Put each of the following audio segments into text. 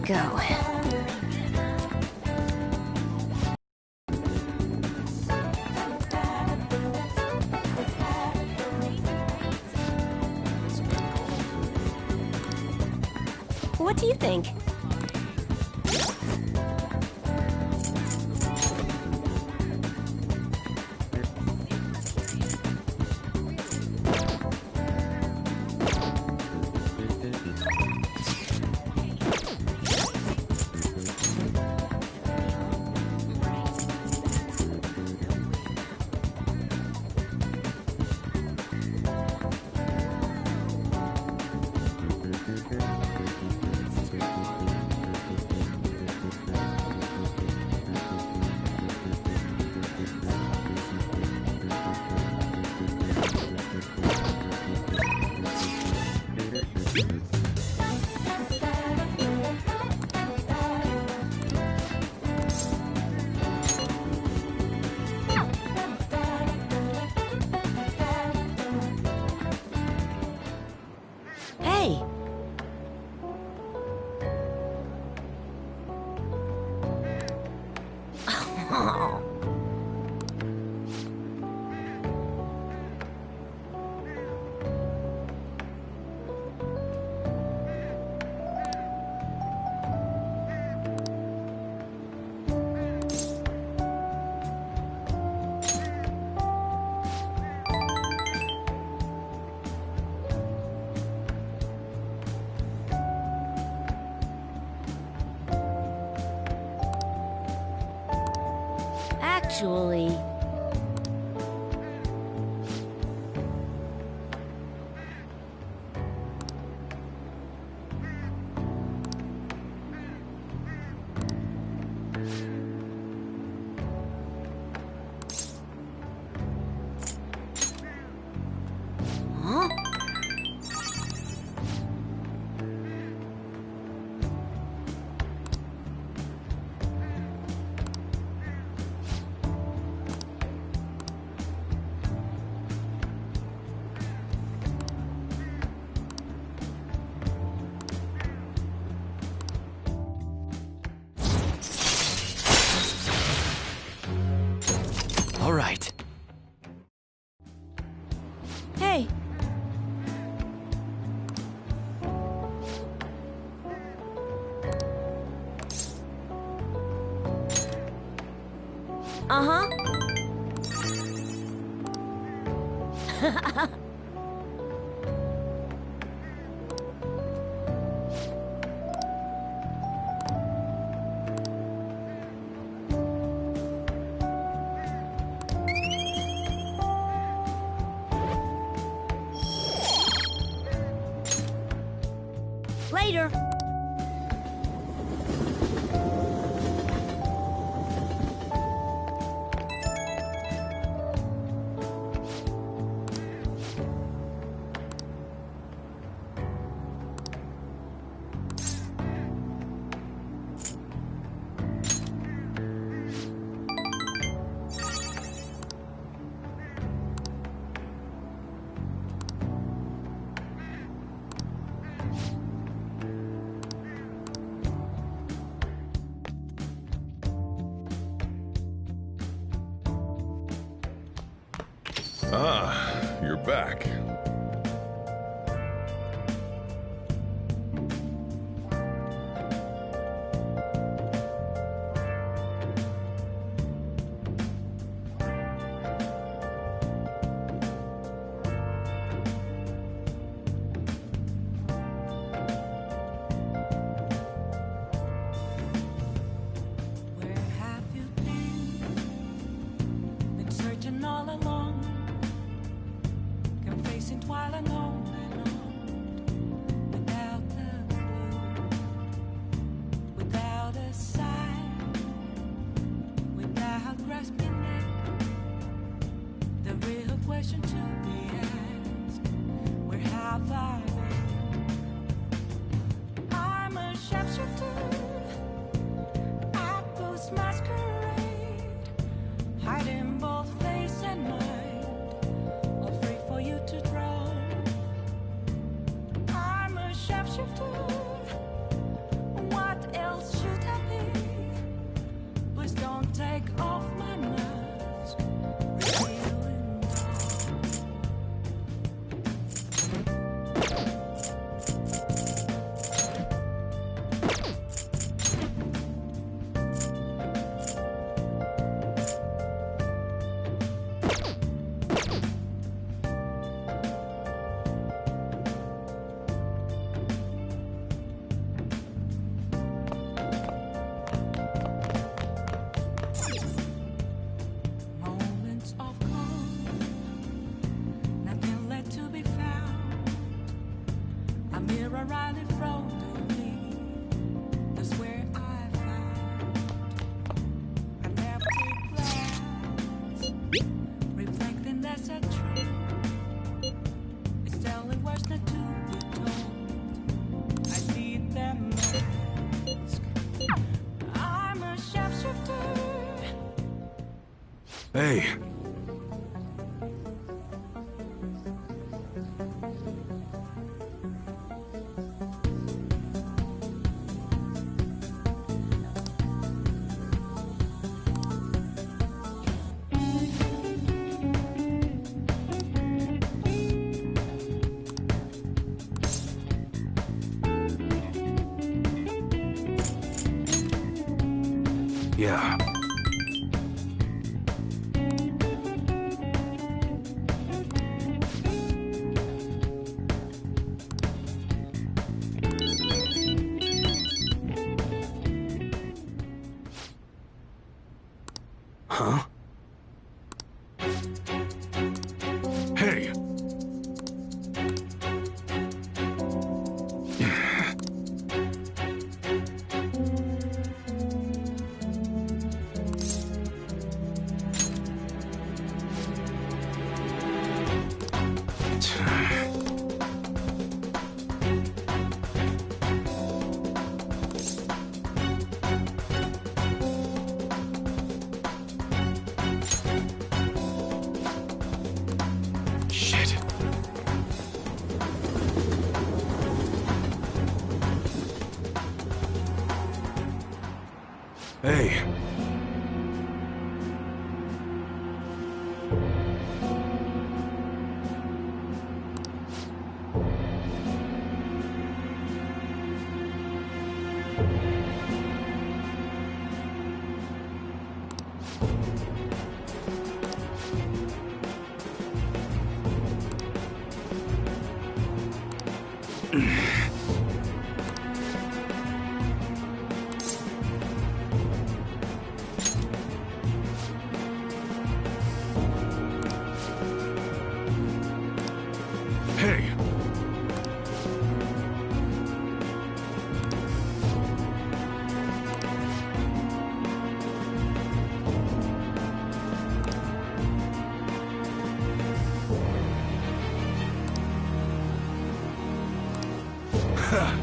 go. What do you think? Hey! Oh. Actually... Huh? All right. Hey! Uh-huh. Later. Ah, you're back. Where have you been? Been searching all along, confessing Hey. Yeah. Huh? Hey! Shit. Hey. Hey. Ha.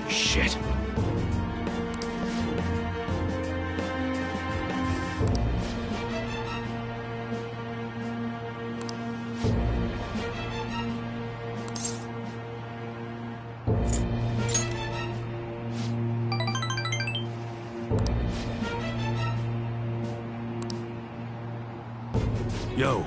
Shit. Yo.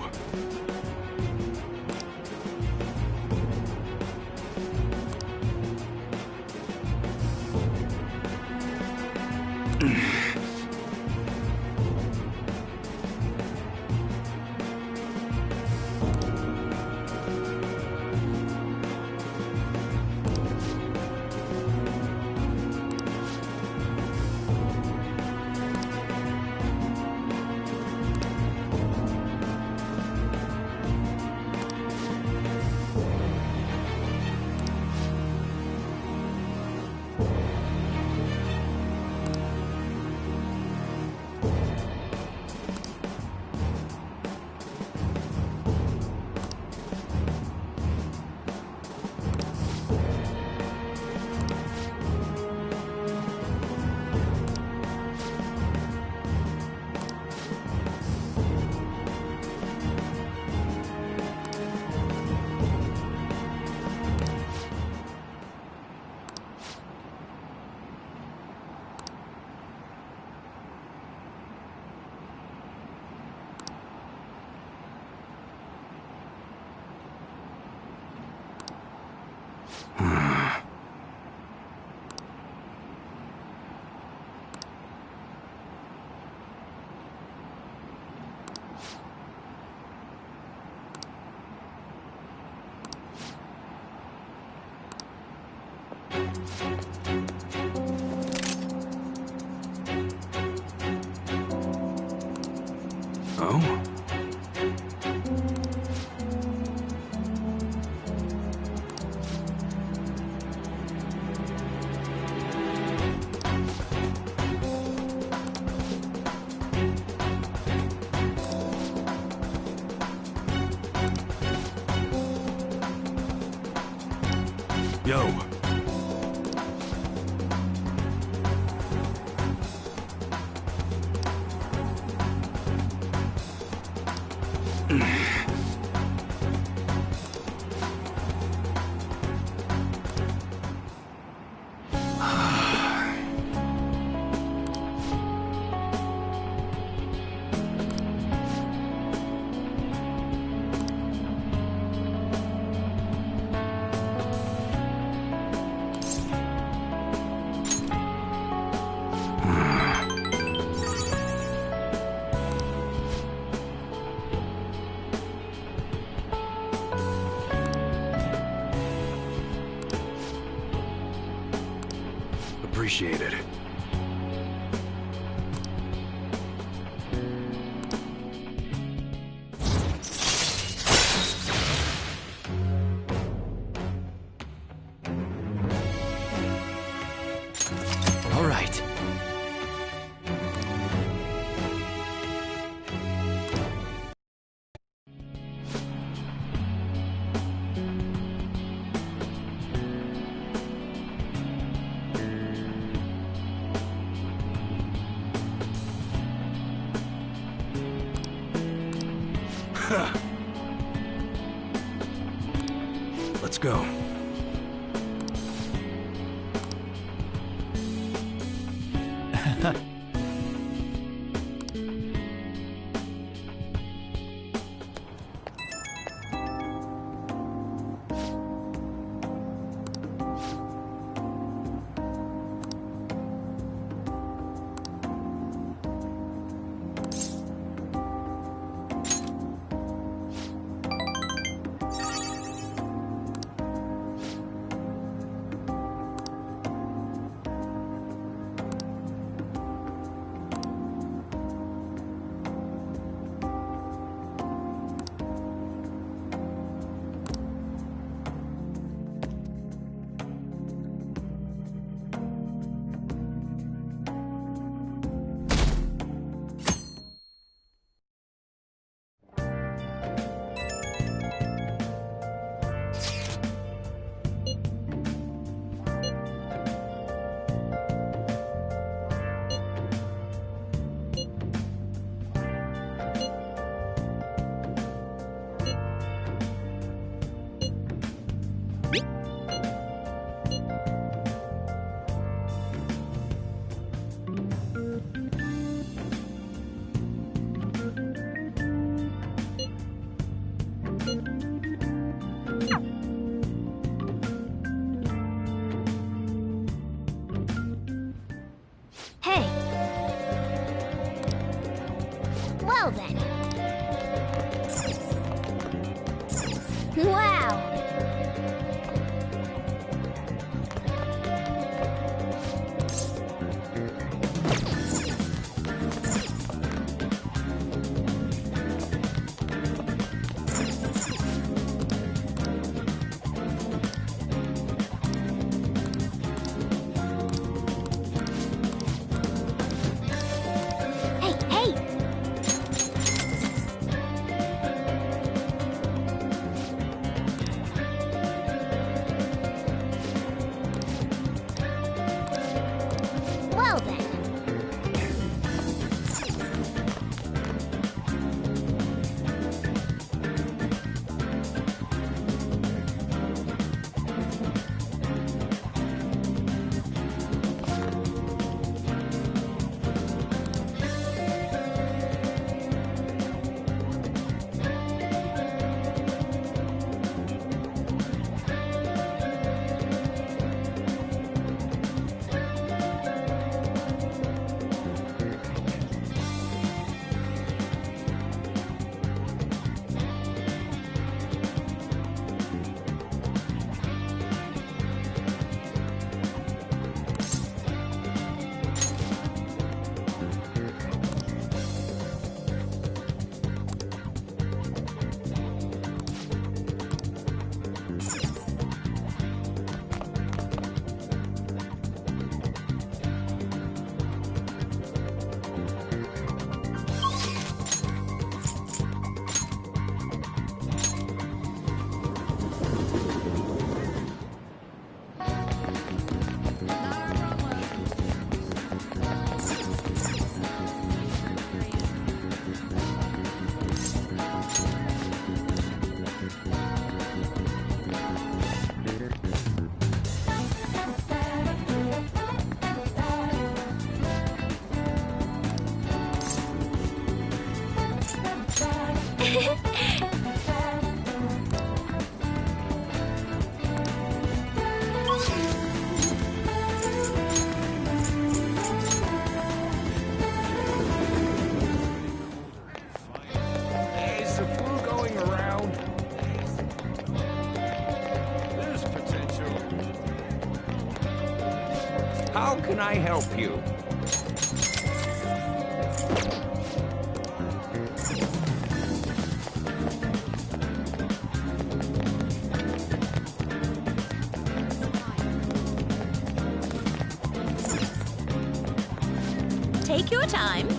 Oh? Yo. Appreciate it. All right. Let's go. How can I help you? Take your time.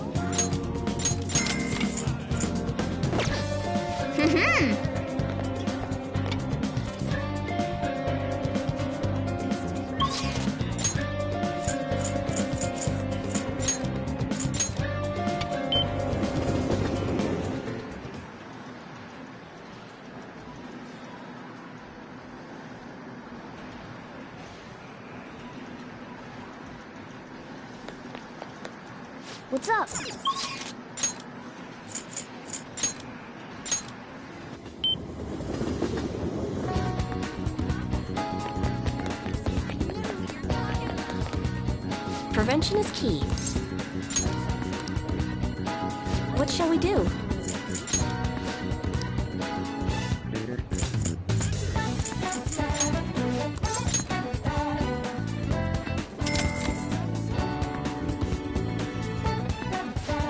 What's up? Prevention is key. What shall we do?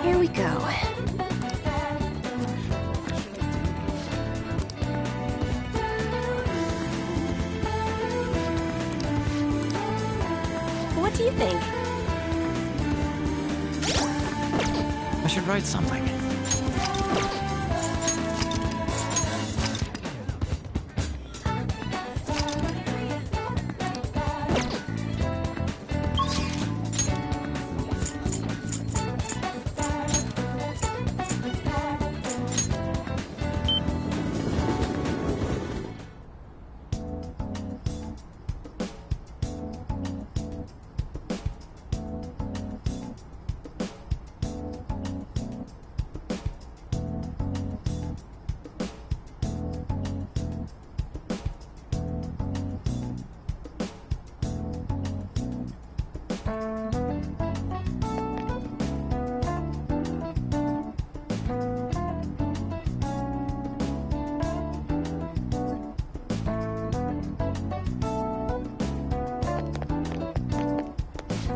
Here we go. What do you think? I should write something.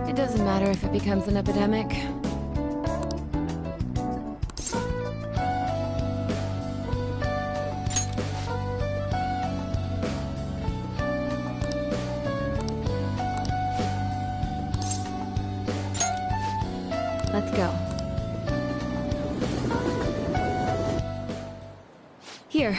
It doesn't matter if it becomes an epidemic. Let's go. Here.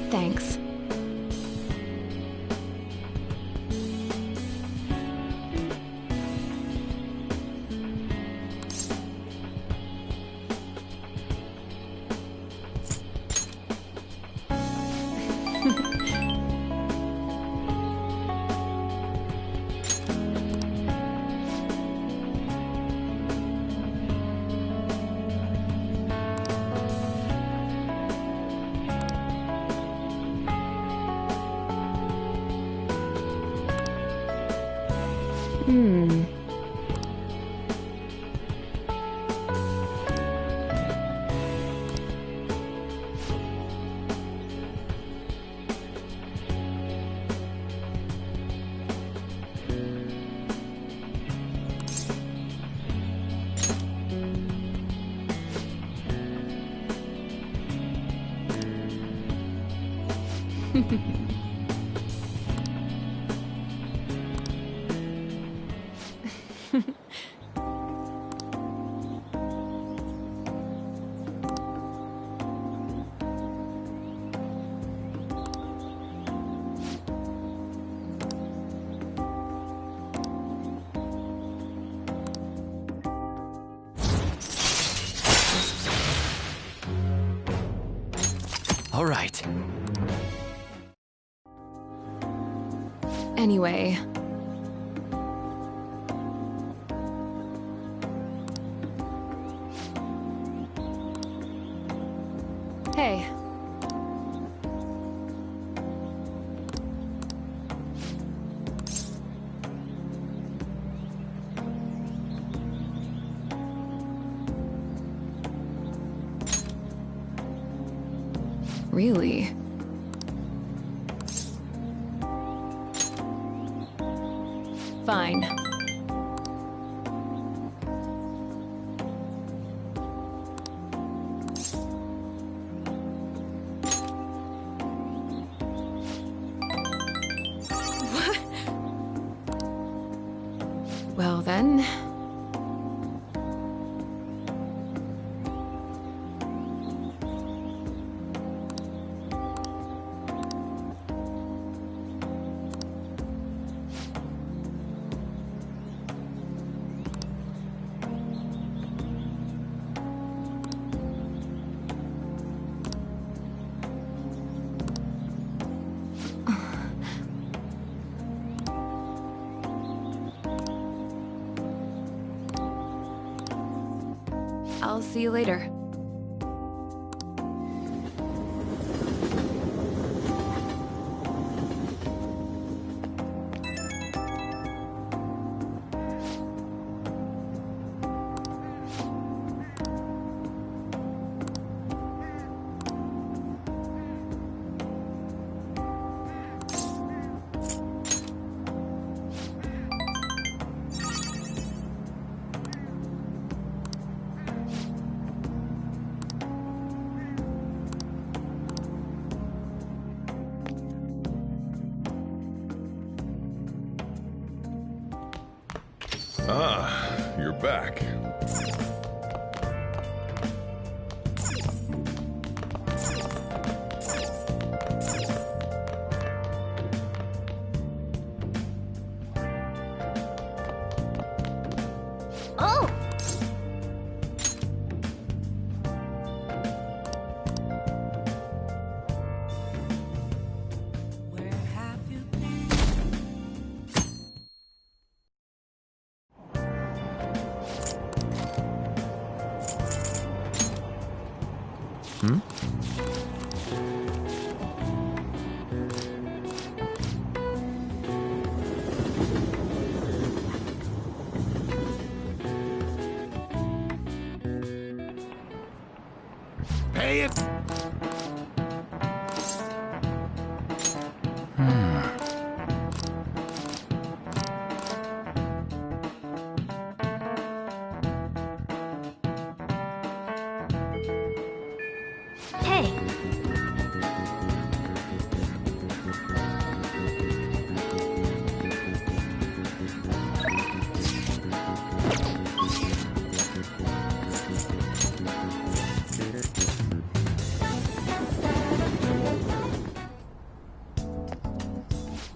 Thanks. All right. Anyway. Hey. Really? Fine. What? Well then... I'll see you later. Ah, you're back. Oh! Where have you been? Hmm? Pay it! Hey!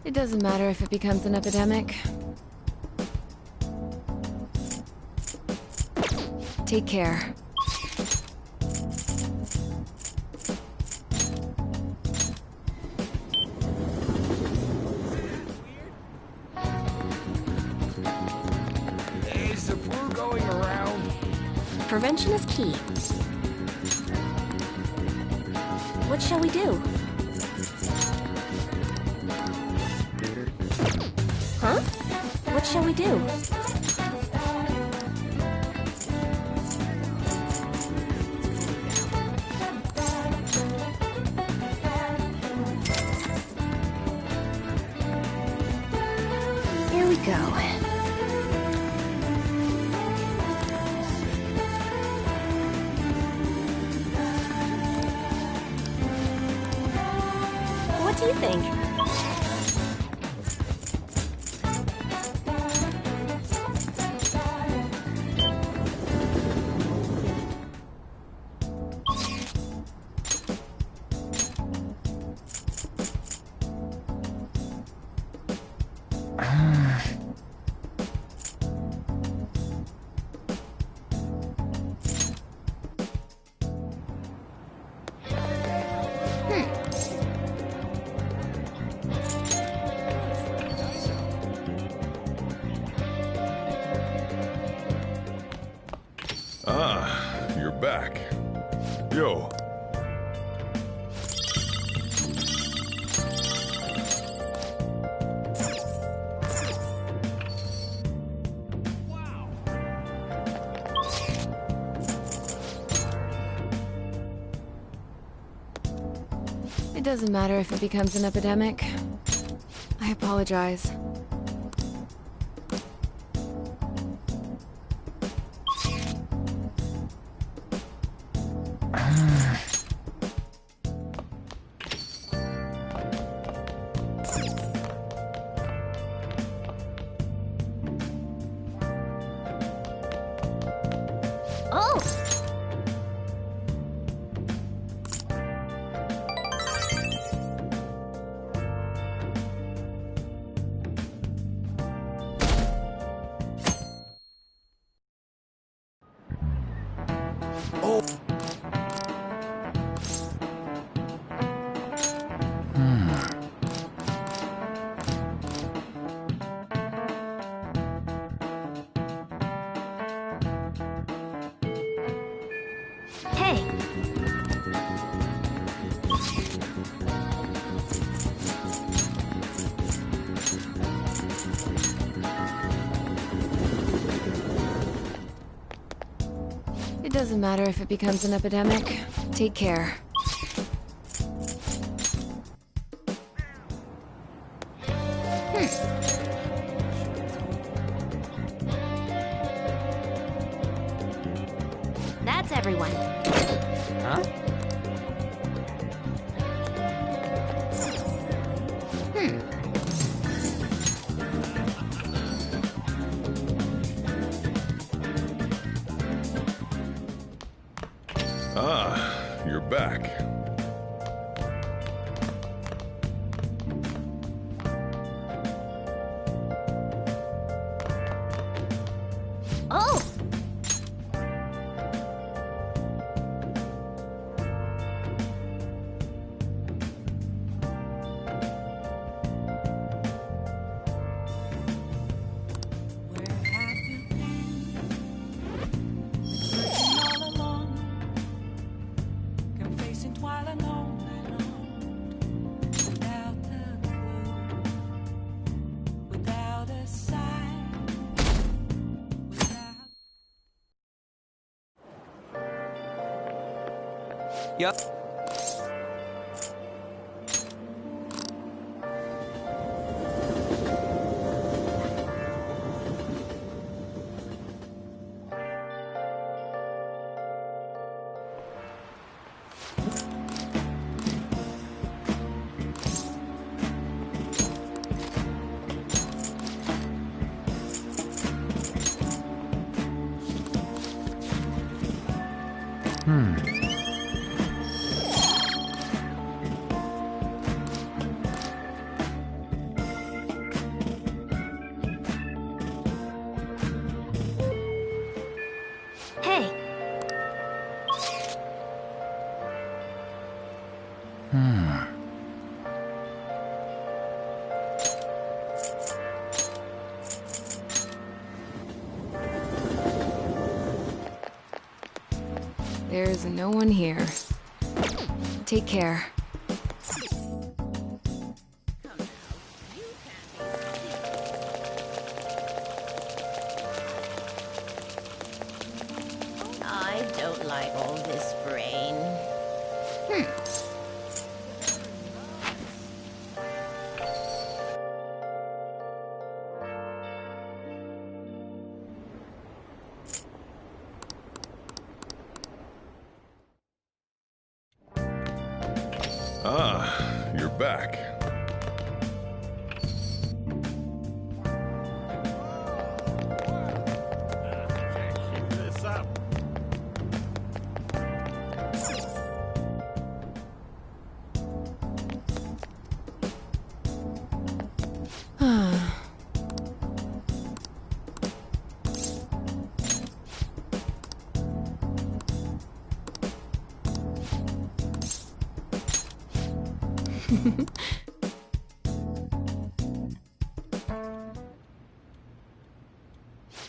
It doesn't matter if it becomes an epidemic. Take care. Is the flu going around? Prevention is key. What shall we do? Huh? What shall we do? Here we go. What do you think? Ah, you're back. Yo. It doesn't matter if it becomes an epidemic. I apologize. Oh! Hey! It doesn't matter if it becomes an epidemic. Take care. That's everyone. Huh? Ah, you're back. Oh! Where have you been? Searching all along, confessing while alone and on, without a clue, without a sign, without. Yup. Hey! There's no one here. Take care. I don't like all this brain. Ah, you're back. Keep this up.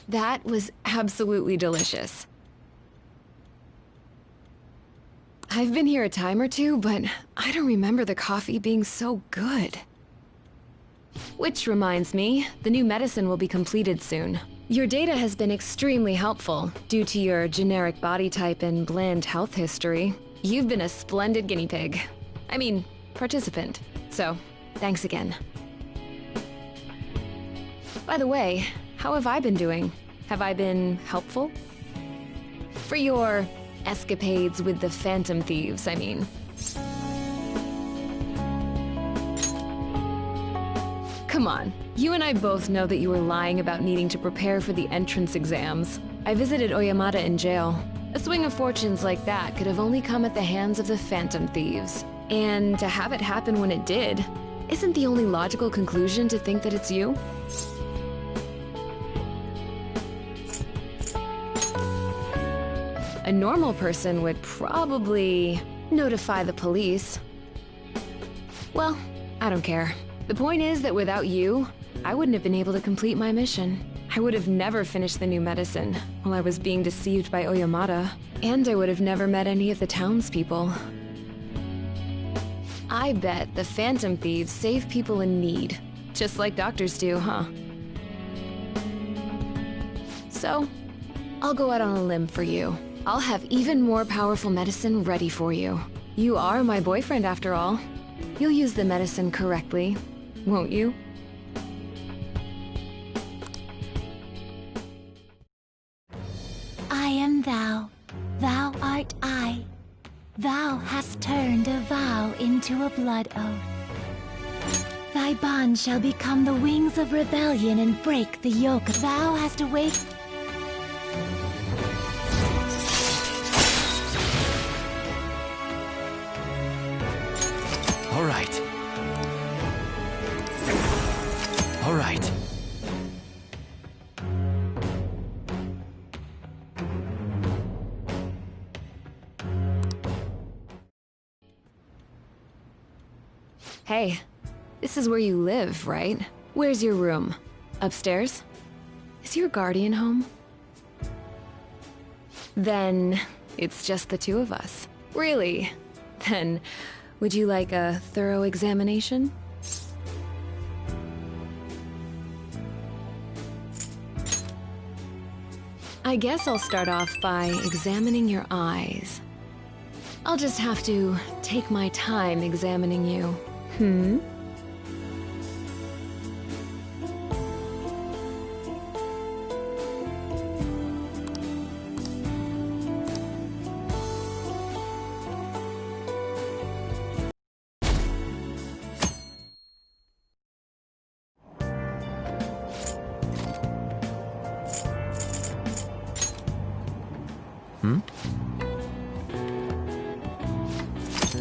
That was absolutely delicious. I've been here a time or two, but I don't remember the coffee being so good. Which reminds me, the new medicine will be completed soon. Your data has been extremely helpful due to your generic body type and bland health history. You've been a splendid guinea pig. I mean, participant. So, thanks again. By the way, how have I been doing? Have I been helpful? For your escapades with the Phantom Thieves, I mean. Come on, you and I both know that you were lying about needing to prepare for the entrance exams. I visited Oyamata in jail. A swing of fortunes like that could have only come at the hands of the Phantom Thieves. And to have it happen when it did, isn't the only logical conclusion to think that it's you? A normal person would probably notify the police. Well, I don't care. The point is that without you, I wouldn't have been able to complete my mission. I would have never finished the new medicine while I was being deceived by Oyamata, and I would have never met any of the townspeople. I bet the Phantom Thieves save people in need, just like doctors do, huh? So, I'll go out on a limb for you. I'll have even more powerful medicine ready for you. You are my boyfriend after all. You'll use the medicine correctly, won't you? I am thou, thou art I. Thou hast turned a vow into a blood oath. Thy bond shall become the wings of rebellion and break the yoke. Thou hast awaked. All right. All right. Hey, this is where you live, right? Where's your room? Upstairs? Is your guardian home? Then it's just the two of us. Really? Then would you like a thorough examination? I guess I'll start off by examining your eyes. I'll just have to take my time examining you.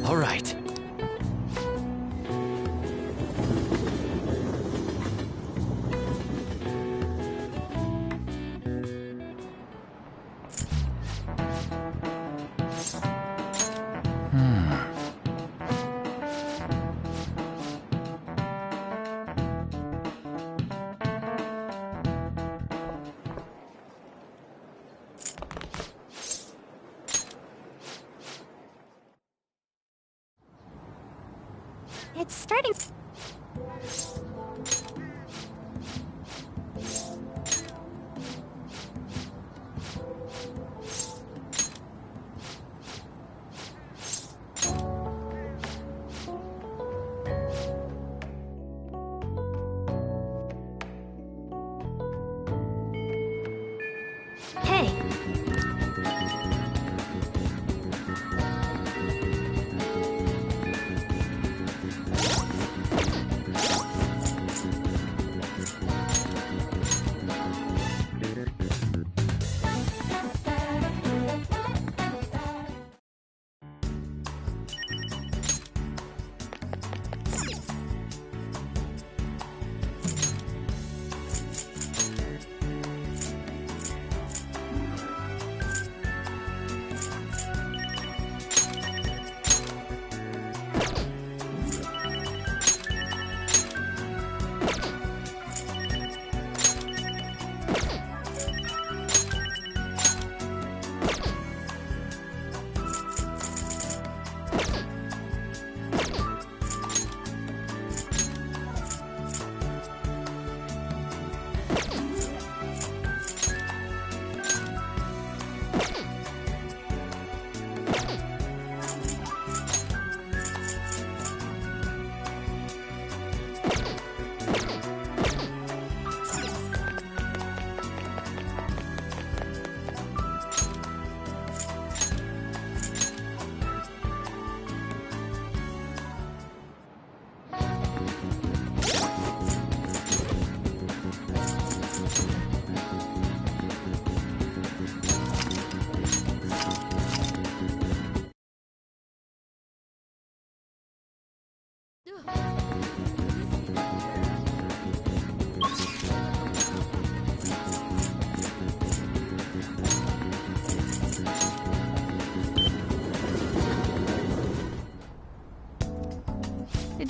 All right. It's starting. Hey.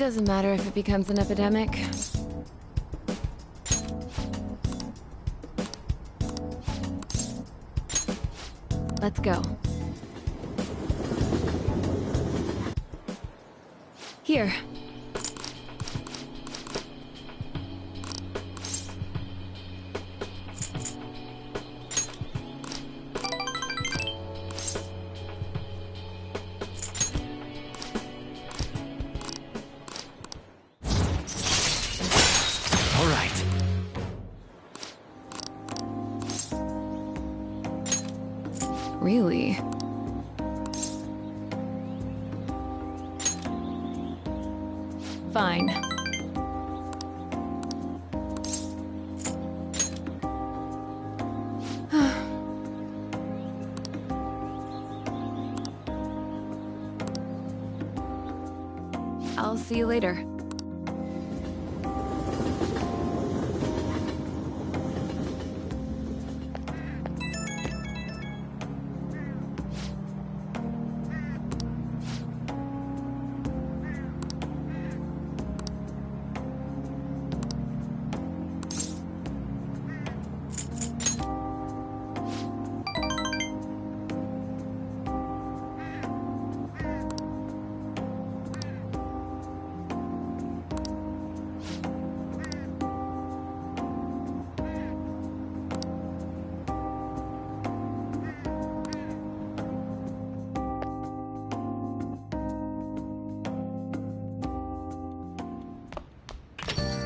doesn't matter if it becomes an epidemic. Let's go. Here. All right. Really? Fine. I'll see you later.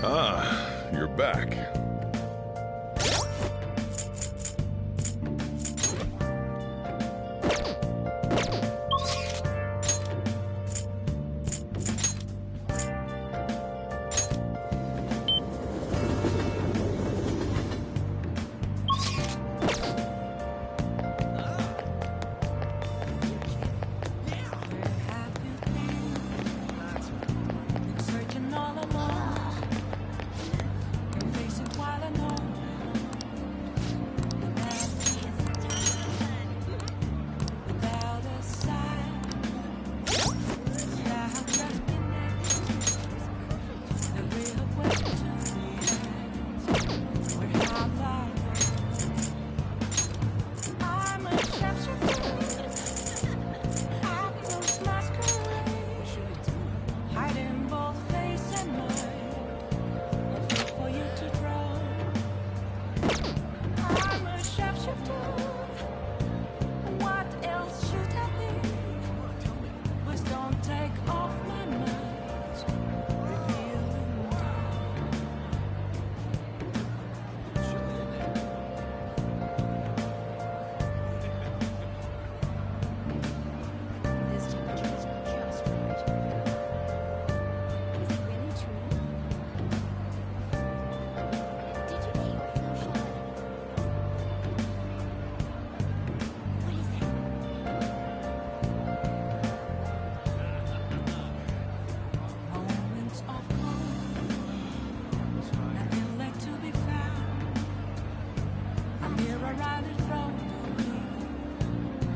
Ah, you're back. Searching all along, facing while I know. Without a sign, without just been the real question is, where have I gone? I'm a chef, I close masquerade, hiding both face and mind, for you to draw. I'm a shapeshifter. What else should I be? Please don't take off my mask. Revealing this temperature is just right. Is it really true? Did you take your shot? What is it? Moments of calm, nothing left to be found. A mirror right in front of me.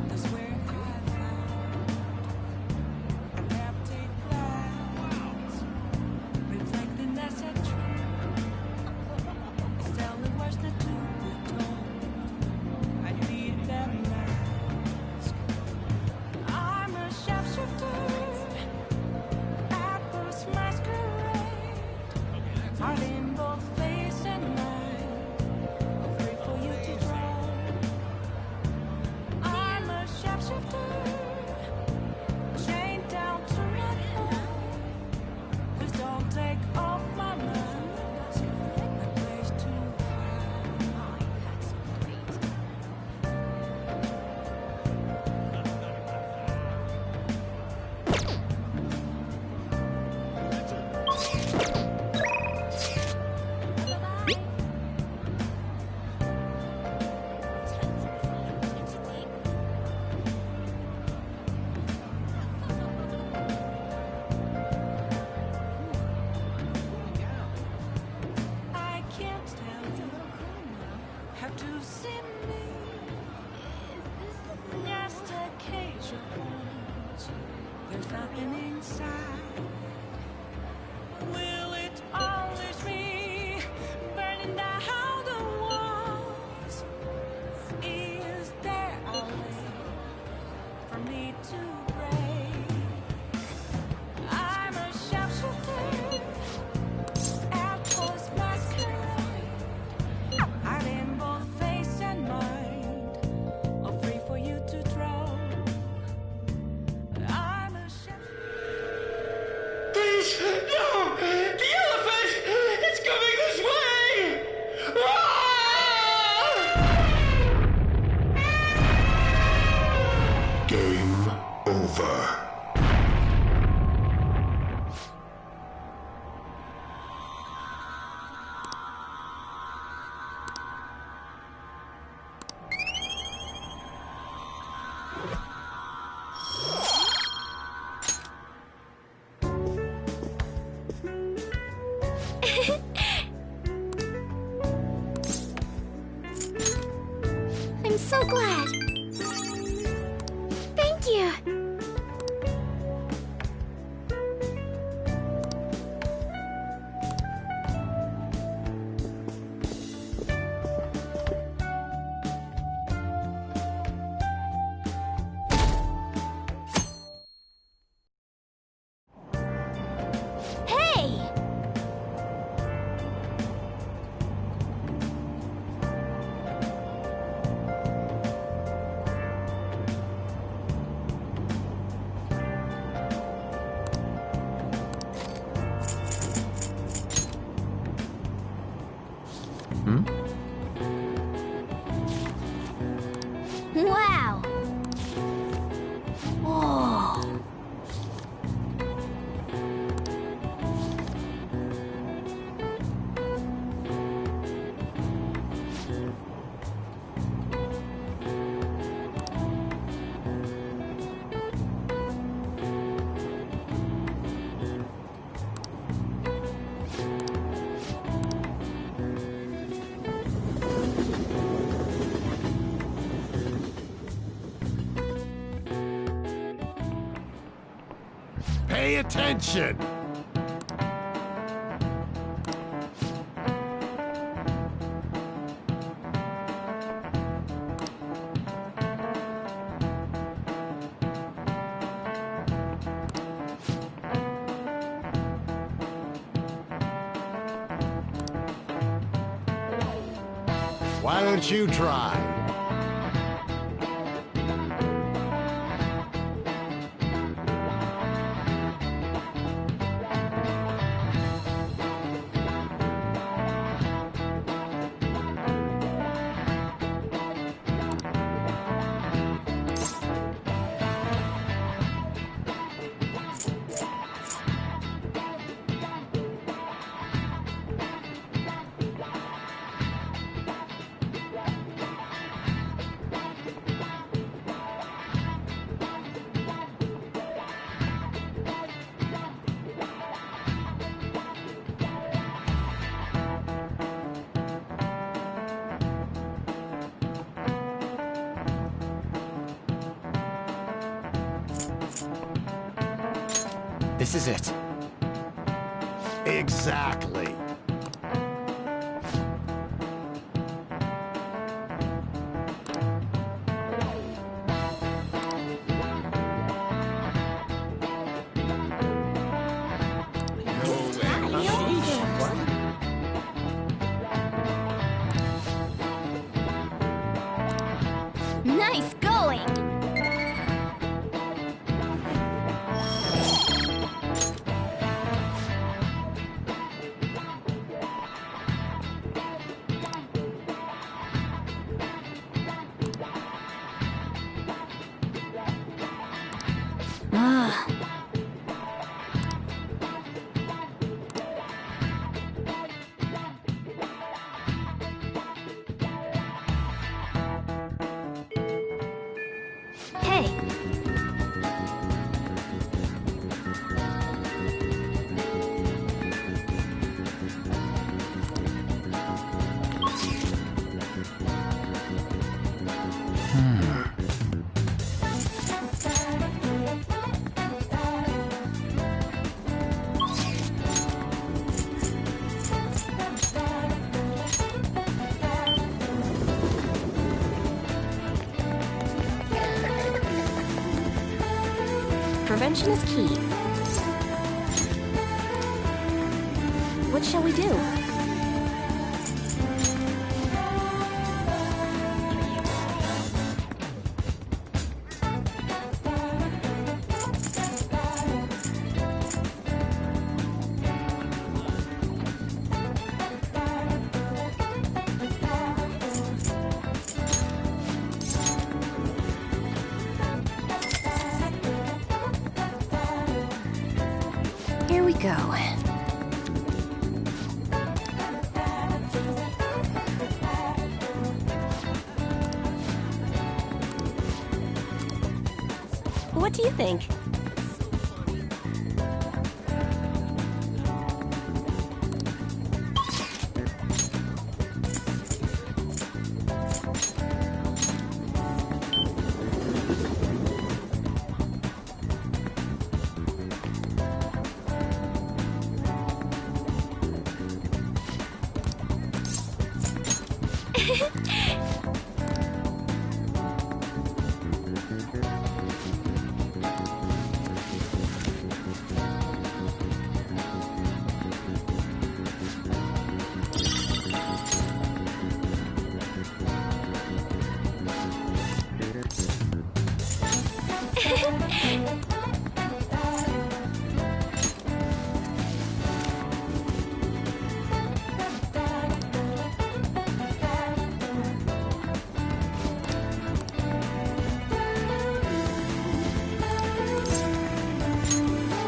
That's where I found an empty glass, reflecting that's a truth. It's telling words that to be told. I need that mask. I'm a shapeshifter. At this masquerade, hiding both face and mind, afraid for you to draw. I'm a shapeshifter, chained down to my core. Please don't take off my mask. A place to hide. That's great. I can't tell you how to see me. Just a cage of bones. There's nothing inside. No! The elephant! It's coming this way! Ah! Game over. I'm so glad. Thank you. Hey! Wow! Whoa! Pay attention! Why don't you try? This is it. Exactly. Nice going! Ah. Hey! Prevention is key. What shall we do? we go. What do you think?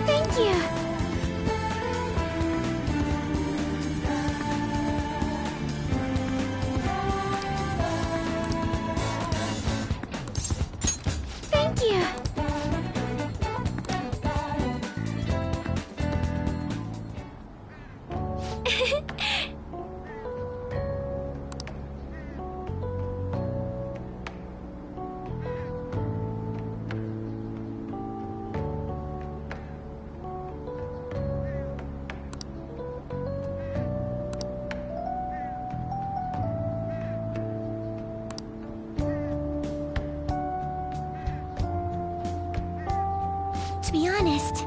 Thank you. Thank you. To be honest,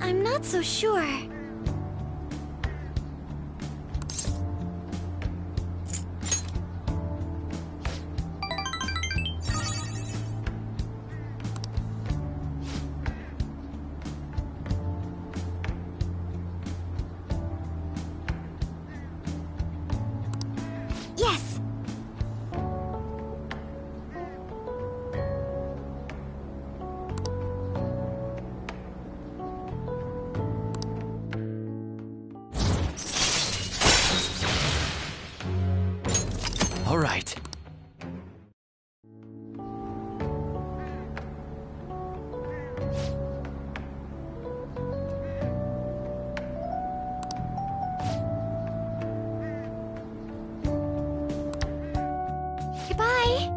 I'm not so sure. Yes! All right. Goodbye!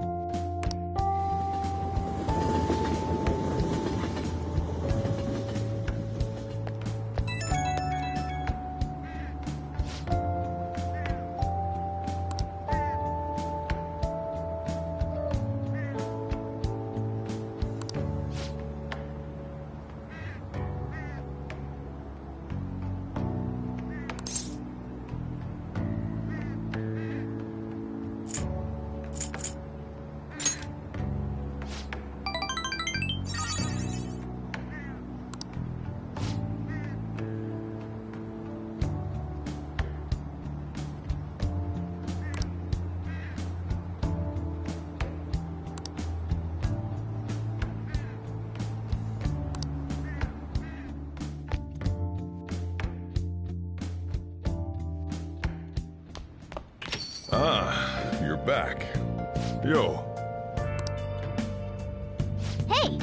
Ah, you're back. Yo, Hey!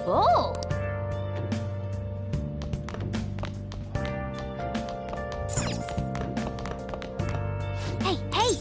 Oh! Hey, hey!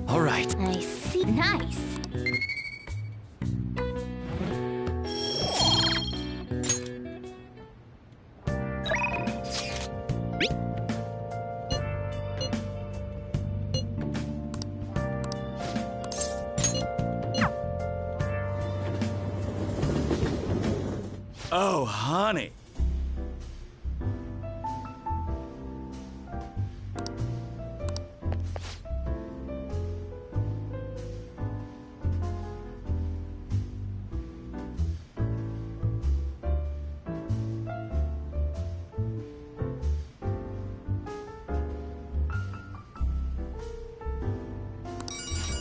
All right. I see. Nice! Oh, honey.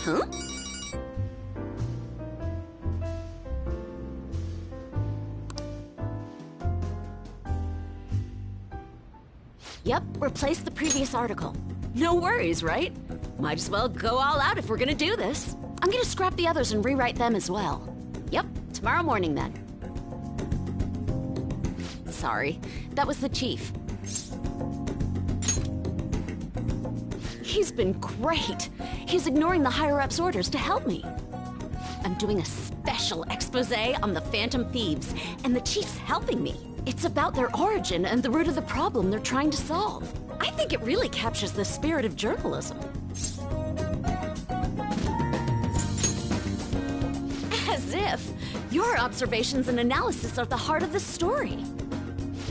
Huh? Yep, replace the previous article. No worries, right? Might as well go all out if we're gonna do this. I'm gonna scrap the others and rewrite them as well. Yep, tomorrow morning then. Sorry, that was the chief. He's been great. He's ignoring the higher-ups' orders to help me. I'm doing a special expose on the Phantom Thieves, and the chief's helping me. It's about their origin and the root of the problem they're trying to solve. I think it really captures the spirit of journalism. As if. Your observations and analysis are the heart of the story.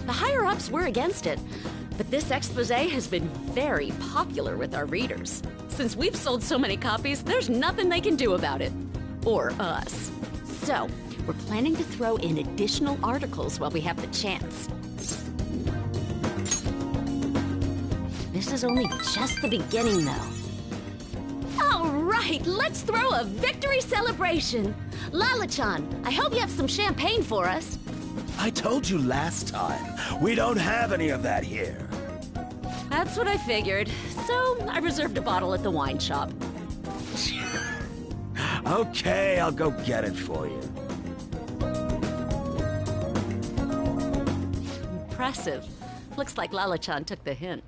The higher-ups were against it, but this expose has been very popular with our readers. Since we've sold so many copies, there's nothing they can do about it. Or us. So, we're planning to throw in additional articles while we have the chance. This is only just the beginning, though. All right, let's throw a victory celebration. Lala-chan, I hope you have some champagne for us. I told you last time, we don't have any of that here. That's what I figured. So, I reserved a bottle at the wine shop. Okay, I'll go get it for you. Impressive. Looks like Lala-chan took the hint.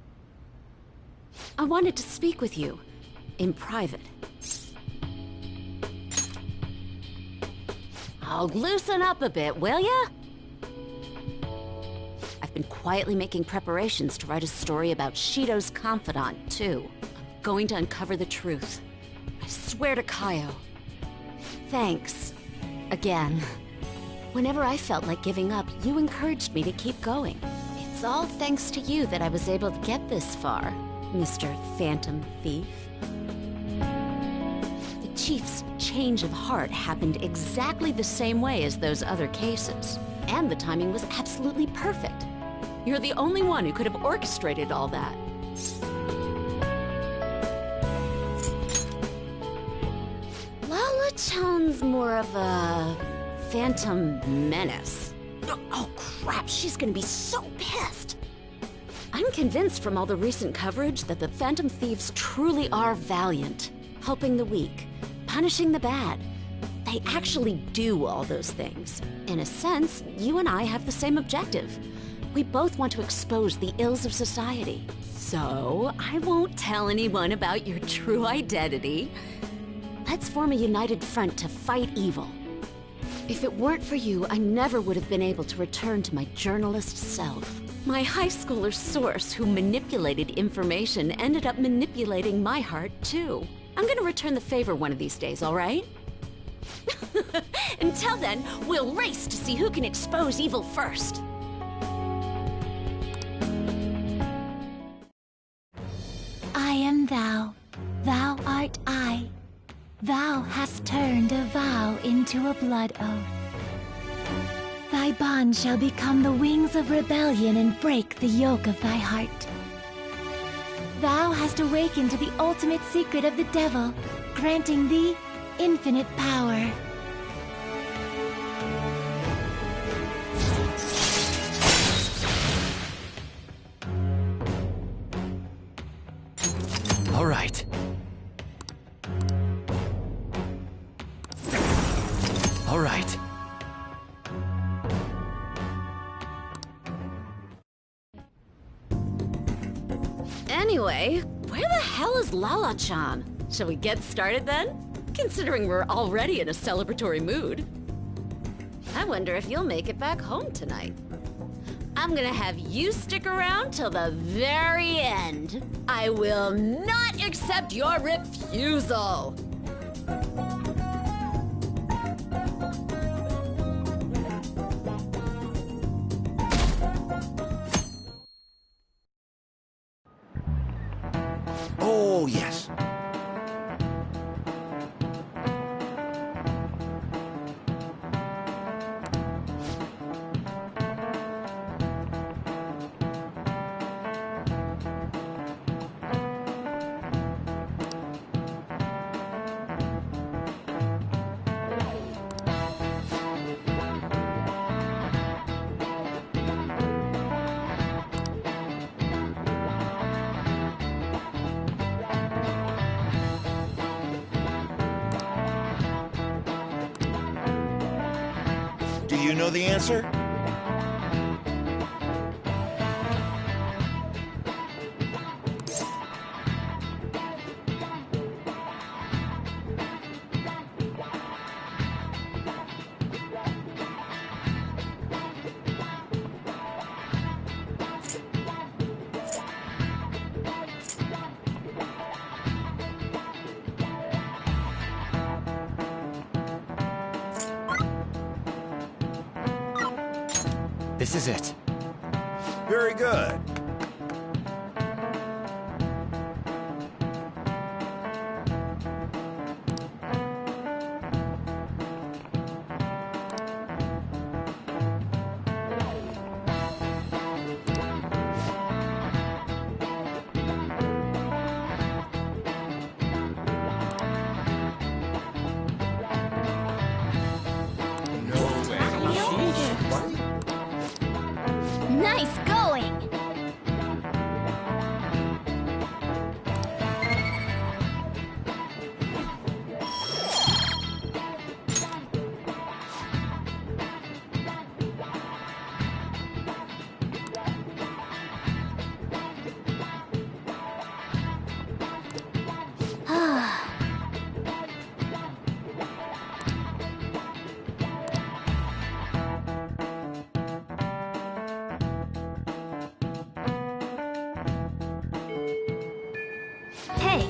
I wanted to speak with you. In private. Oh, loosen up a bit, will ya? I've been quietly making preparations to write a story about Shido's confidant, too. I'm going to uncover the truth. I swear to Kaio. Thanks. Again. Whenever I felt like giving up, you encouraged me to keep going. It's all thanks to you that I was able to get this far, Mr. Phantom Thief. The Chief's change of heart happened exactly the same way as those other cases. And the timing was absolutely perfect. You're the only one who could have orchestrated all that. Lala-chan's more of a phantom menace. Oh crap, she's gonna be so pissed. I'm convinced from all the recent coverage that the Phantom Thieves truly are valiant, helping the weak, punishing the bad. They actually do all those things. In a sense, you and I have the same objective. We both want to expose the ills of society. So, I won't tell anyone about your true identity. Let's form a united front to fight evil. If it weren't for you, I never would have been able to return to my journalist self. My high schooler source who manipulated information ended up manipulating my heart, too. I'm gonna return the favor one of these days, all right? Until then, we'll race to see who can expose evil first. I am thou, thou art I. Thou hast turned a vow into a blood oath. Thy bond shall become the wings of rebellion and break the yoke of thy heart. Thou hast awakened to the ultimate secret of the devil, granting thee infinite power. All right. All right. Anyway, where the hell is Lala-chan? Shall we get started then? Considering we're already in a celebratory mood. I wonder if you'll make it back home tonight. I'm gonna have you stick around till the very end. I will not accept your refusal. Oh, yes. Do you know the answer? This is it. Very good. Nice going! Hey!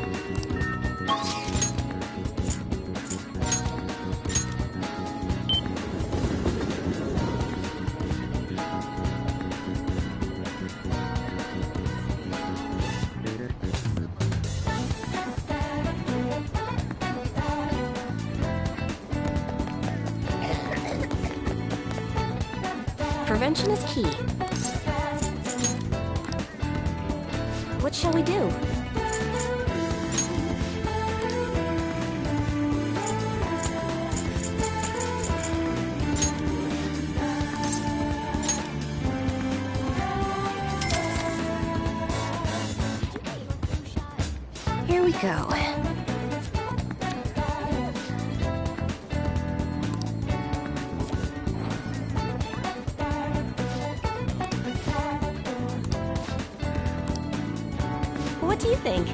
Prevention is key. What shall we do? Here we go. What do you think?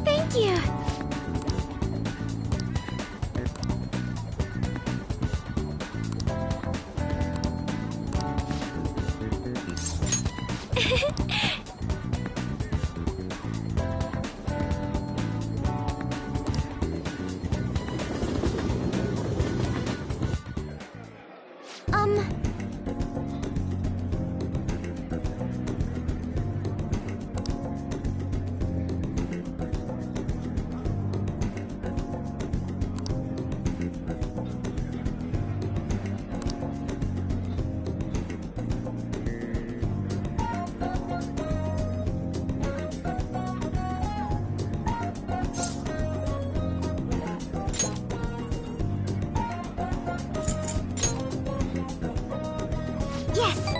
Thank you. Yes!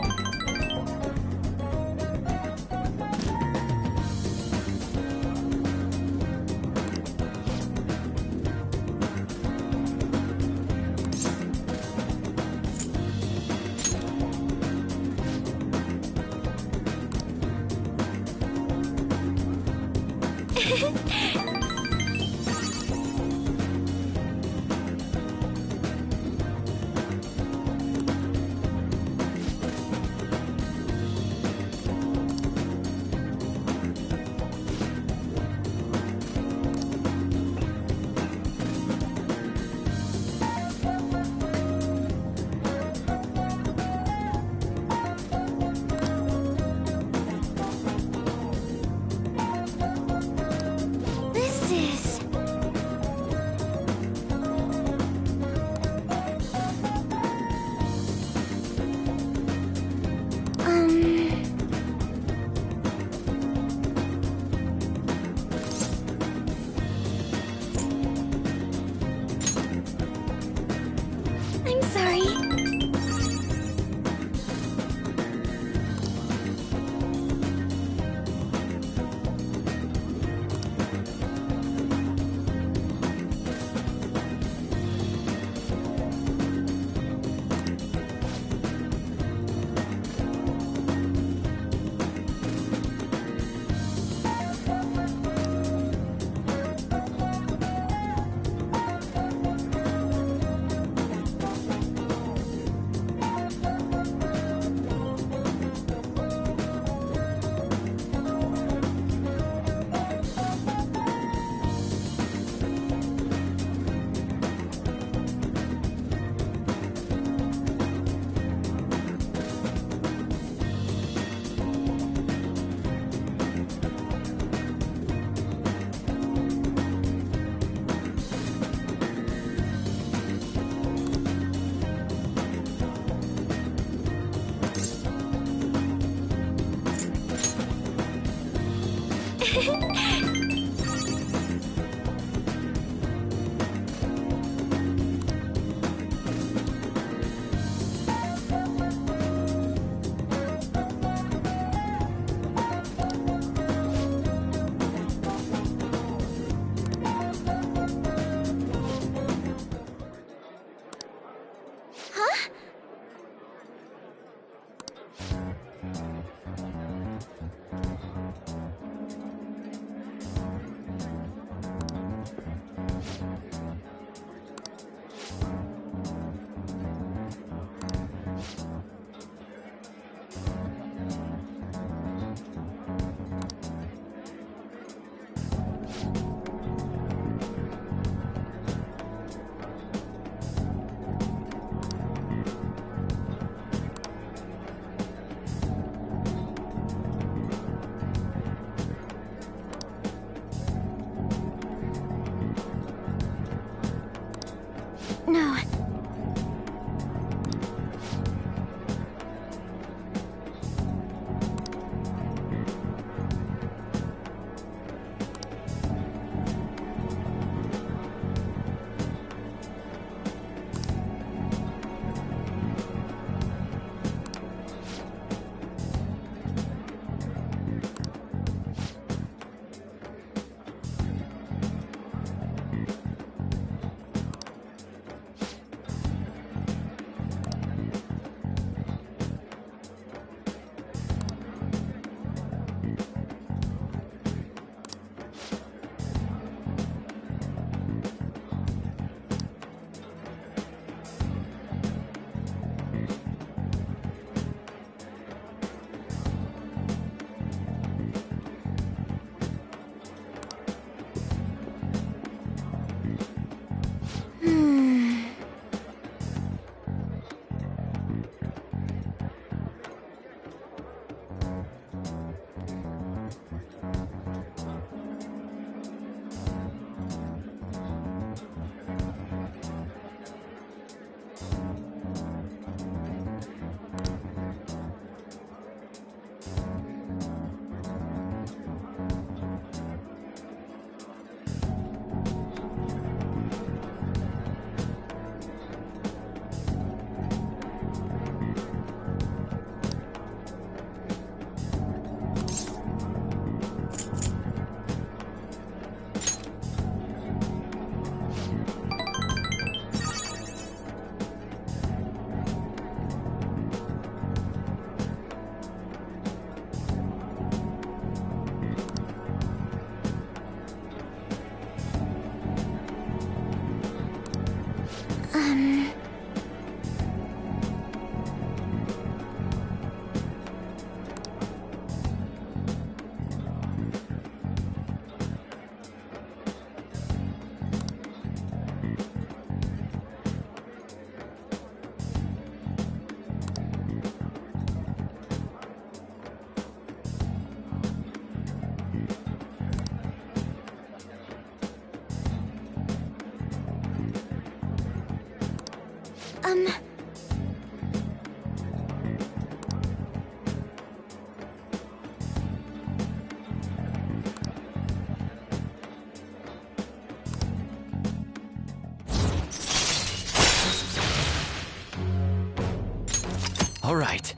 No. All right.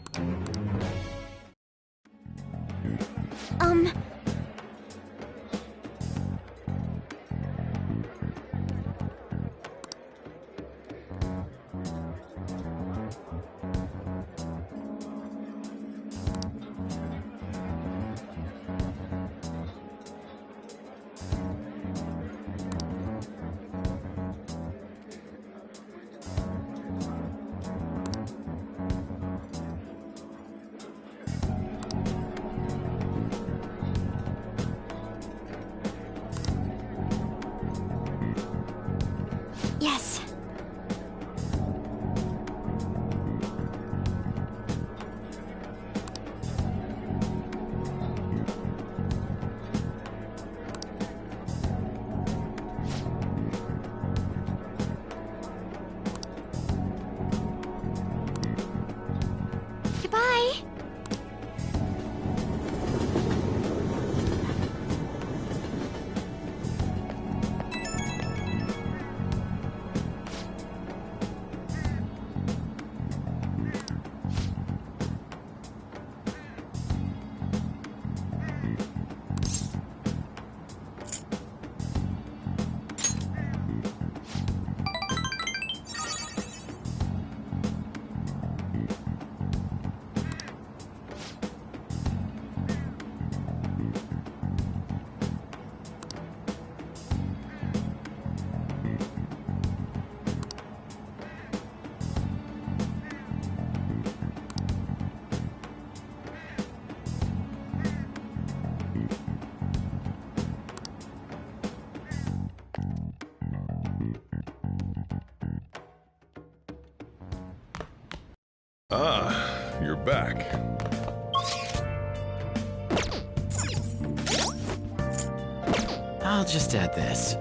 Ah, you're back. I'll just add this.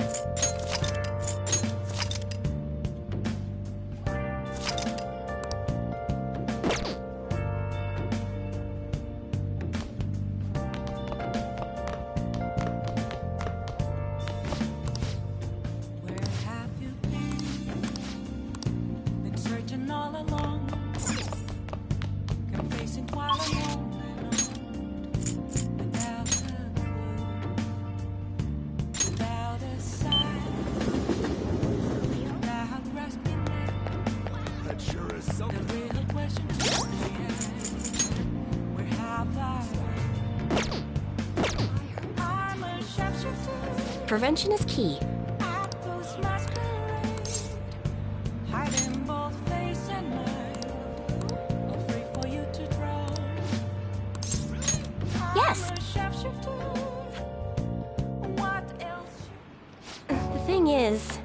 Where have you been? Been searching all along, confessing while alone and on, without a clue, without a sign, without grasping it. That sure is The something. real question to me is, where have I been? I'm a shapeshifter. Prevention is key. Apples masquerade, hiding both face and mind, all free for you to draw. Yes. I'm a shapeshifter. What else? The thing is,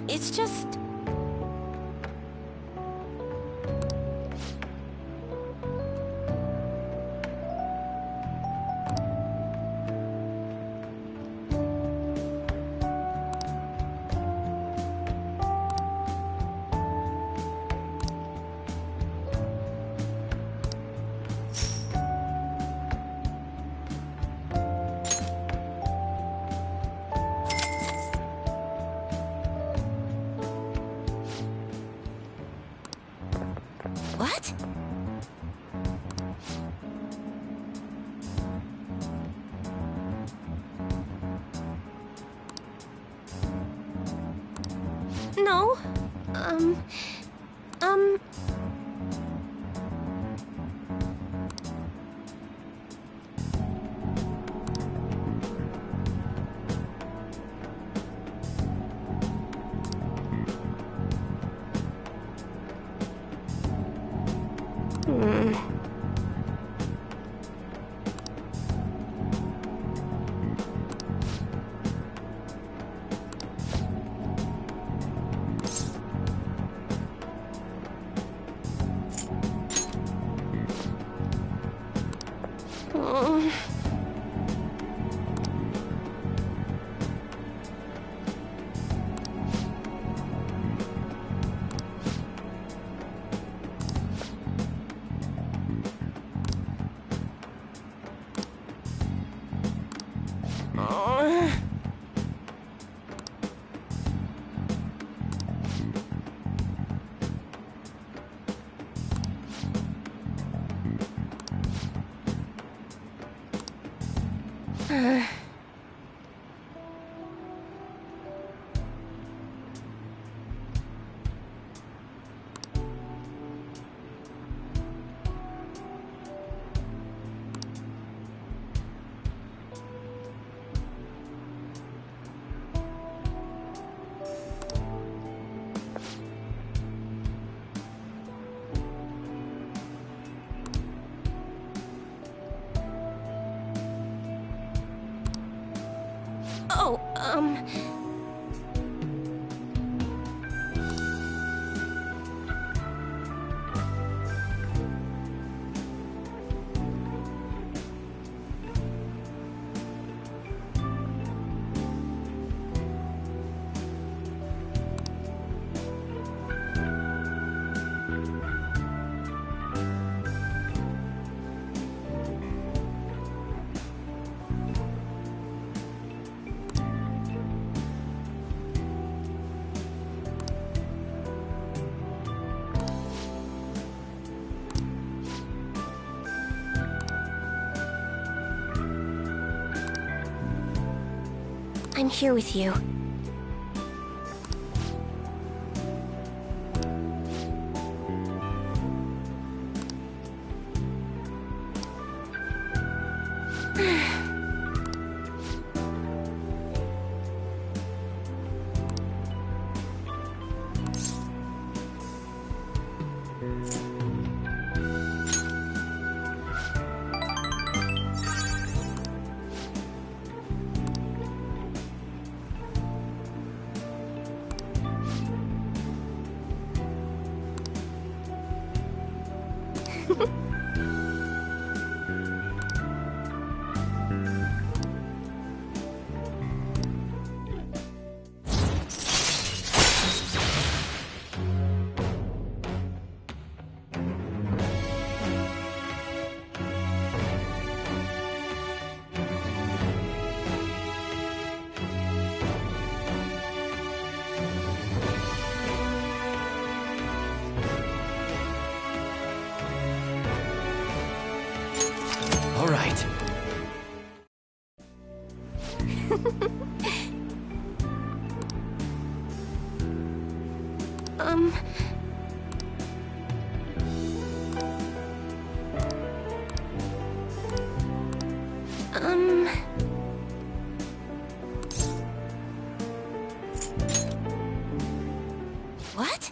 it's just... What? No. Oh, I'm here with you. All right. What?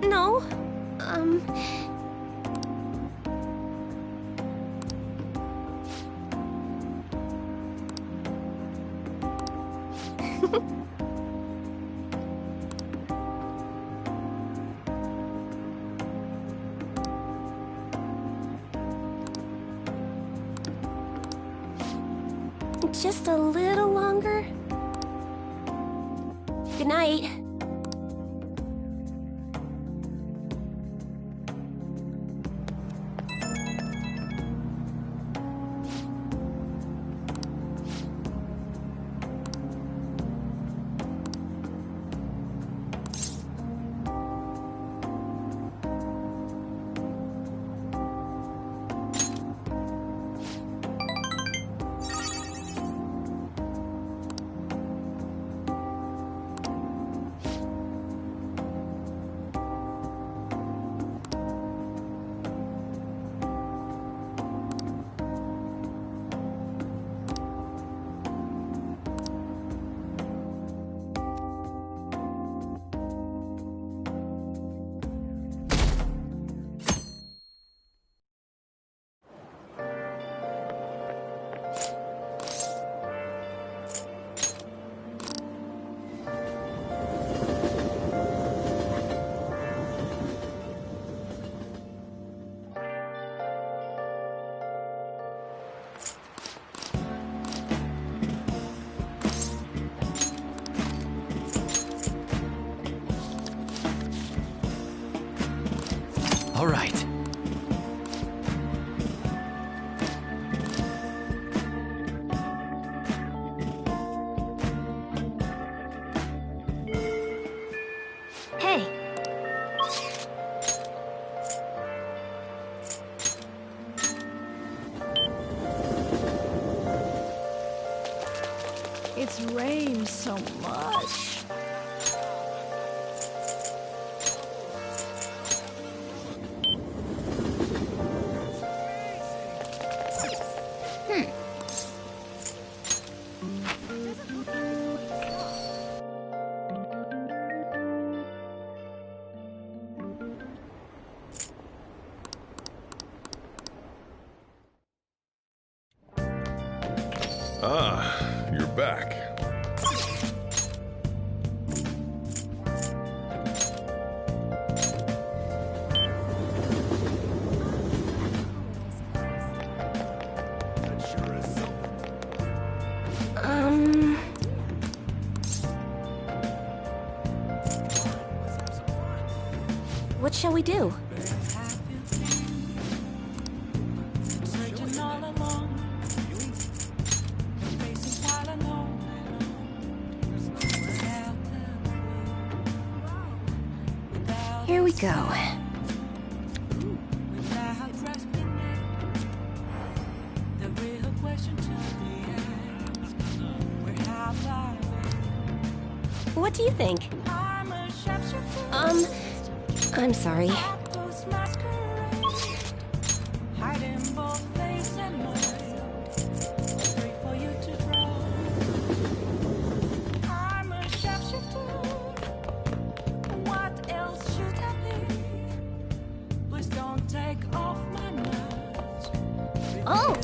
No. Just a little longer? Good night. All right. Hey. It's rained so much. Ah, you're back. What shall we do? Searching all along, facing Tylenol. Here we go. Without grasping it, the real question to be asked: where have I been? What do you think? I'm a shapeshifter. I'm sorry. Octopus masquerade, hiding both face and mind, free for you to draw. I'm a shapeshifter. What else should I be? Please don't take off my mask. Oh!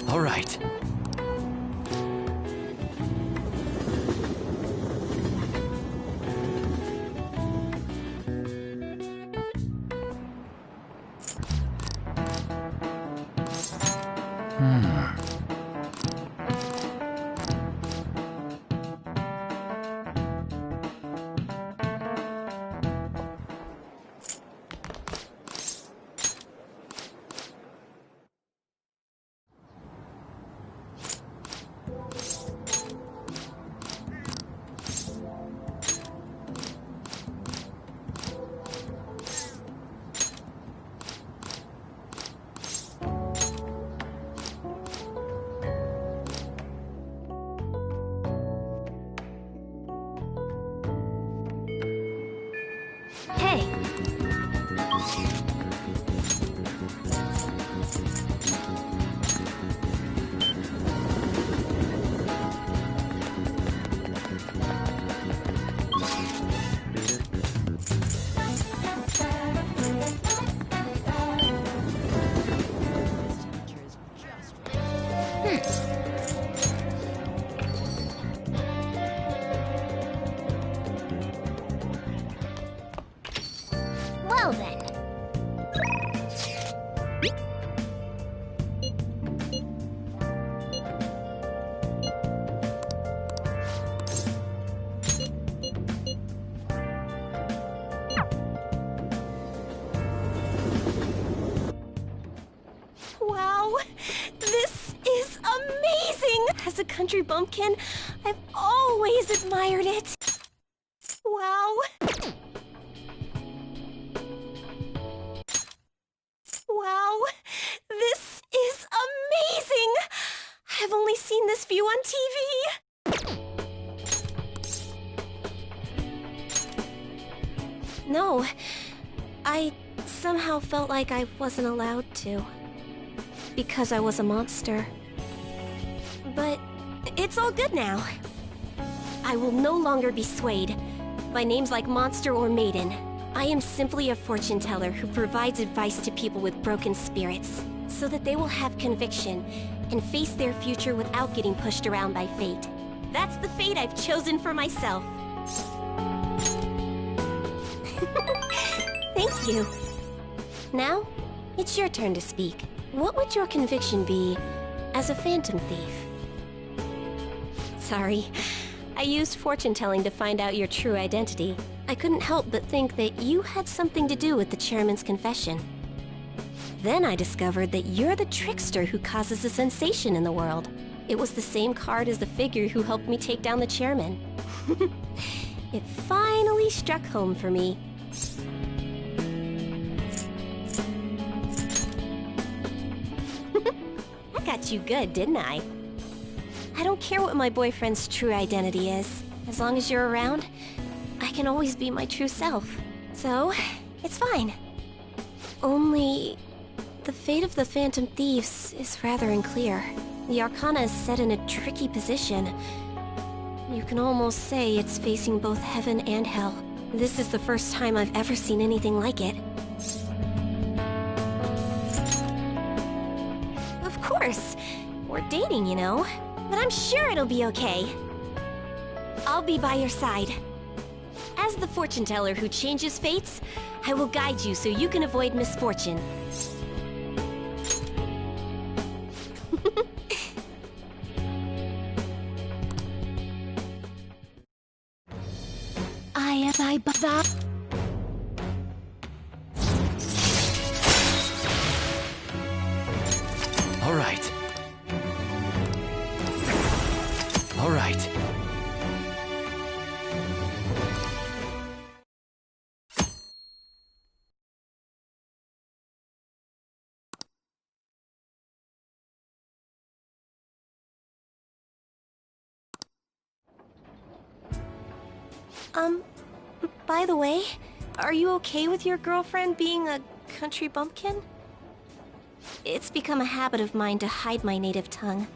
All right. Hey, well then. Wow, this is amazing! As a country bumpkin, I've always admired it. Wow. Wow, this is amazing! I've only seen this view on TV. No, I somehow felt like I wasn't allowed to. Because I was a monster. But it's all good now. I will no longer be swayed by names like monster or maiden. I am simply a fortune teller who provides advice to people with broken spirits, so that they will have conviction and face their future without getting pushed around by fate. That's the fate I've chosen for myself. Thank you. Now, it's your turn to speak. What would your conviction be as a phantom thief? Sorry, I used fortune telling to find out your true identity. I couldn't help but think that you had something to do with the chairman's confession. Then I discovered that you're the trickster who causes a sensation in the world. It was the same card as the figure who helped me take down the chairman. It finally struck home for me. I got you good, didn't I? I don't care what my boyfriend's true identity is. As long as you're around, I can always be my true self. So, it's fine. Only, the fate of the Phantom Thieves is rather unclear. The Arcana is set in a tricky position. You can almost say it's facing both heaven and hell. This is the first time I've ever seen anything like it. Of course, we're dating, you know. But I'm sure it'll be okay. I'll be by your side. As the fortune teller who changes fates, I will guide you so you can avoid misfortune. I that. All right. All right. By the way, are you okay with your girlfriend being a country bumpkin? It's become a habit of mine to hide my native tongue,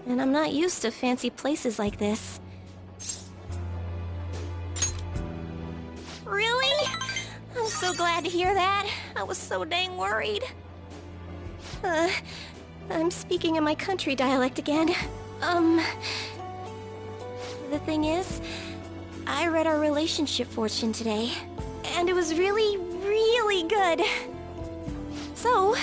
and I'm not used to fancy places like this. Really? I'm so glad to hear that. I was so dang worried. I'm speaking in my country dialect again. The thing is, I read our relationship fortune today, and it was really, really good. So,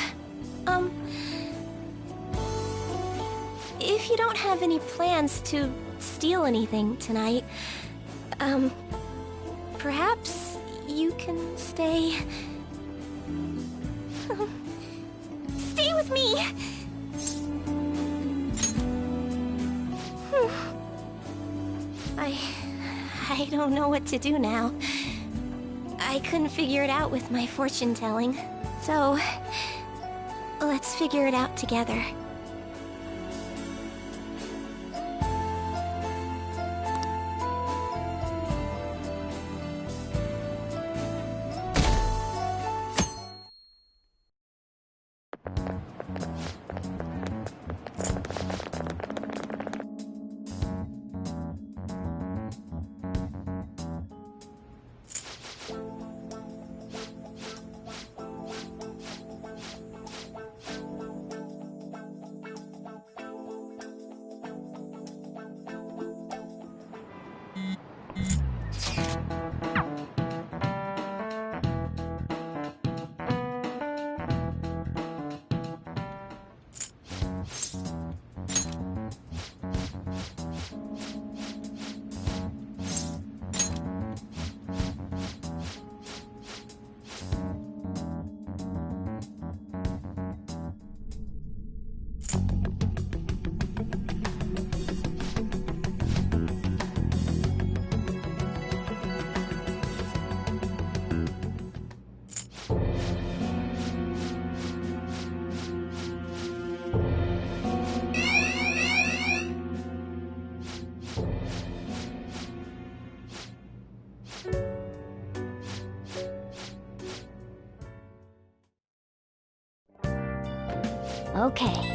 if you don't have any plans to steal anything tonight, perhaps you can stay... Stay with me! I don't know what to do now. I couldn't figure it out with my fortune telling. So, let's figure it out together. Okay.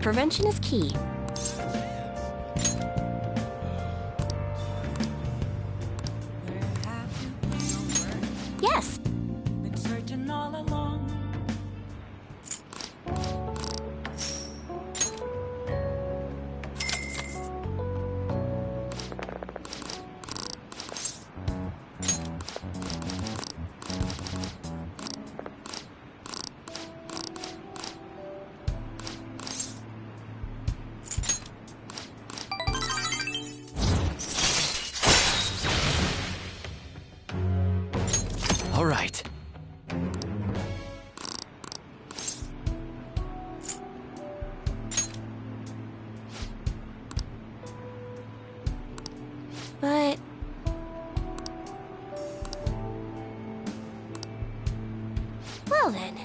Prevention is key. Yes. Been searching all along. All right. But... well then.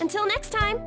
Until next time!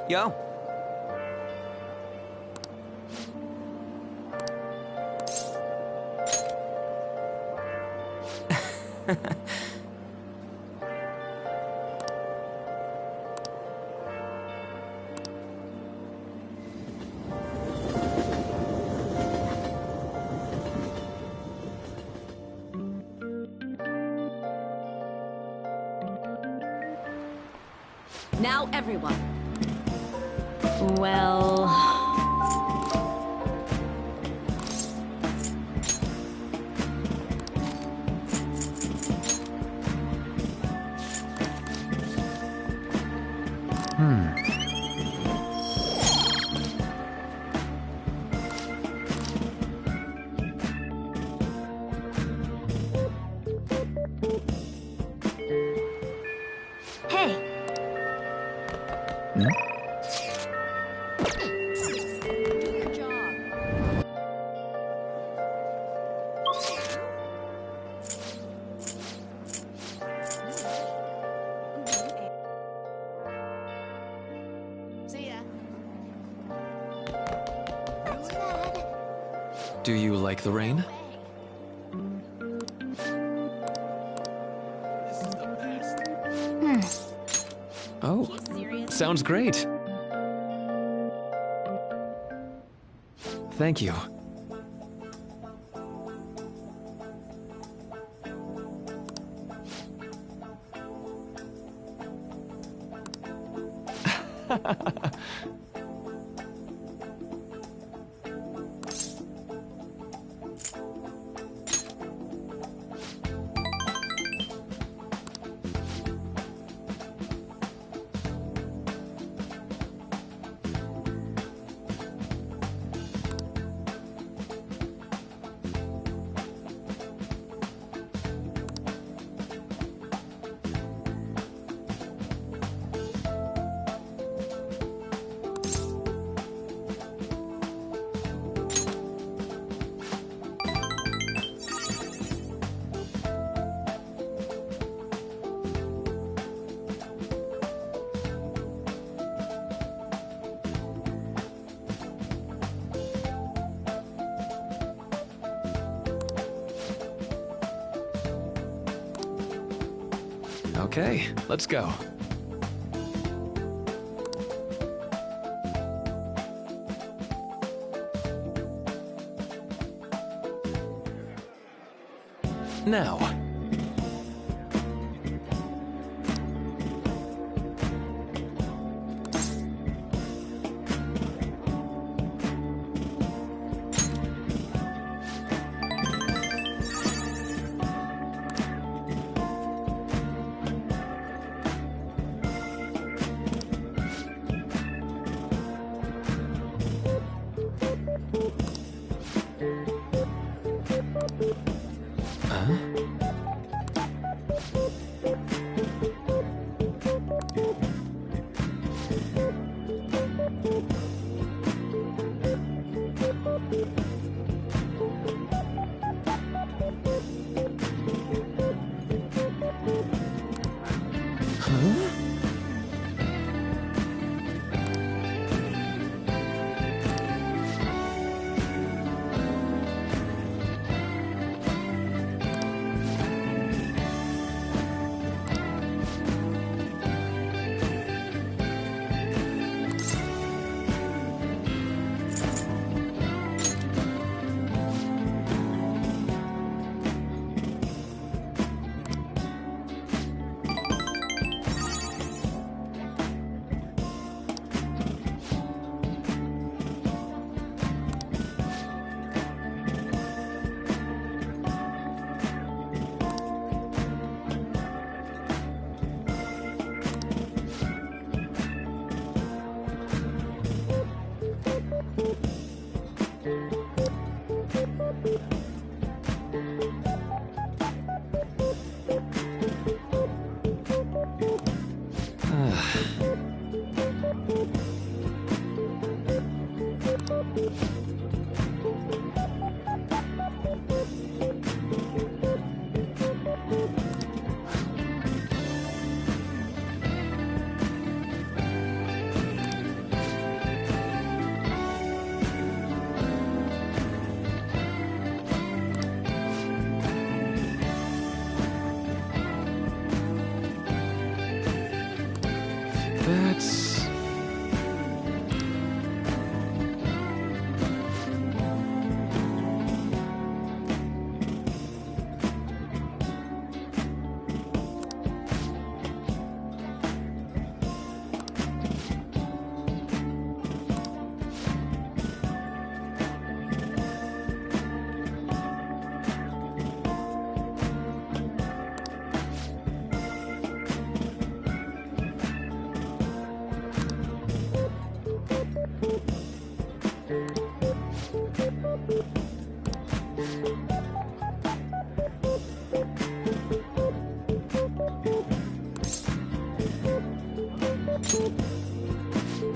Yo. Now, everyone. Well... Hey! Do you like the rain? Oh, sounds great. Thank you. Okay, let's go. Now. Huh?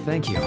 Thank you.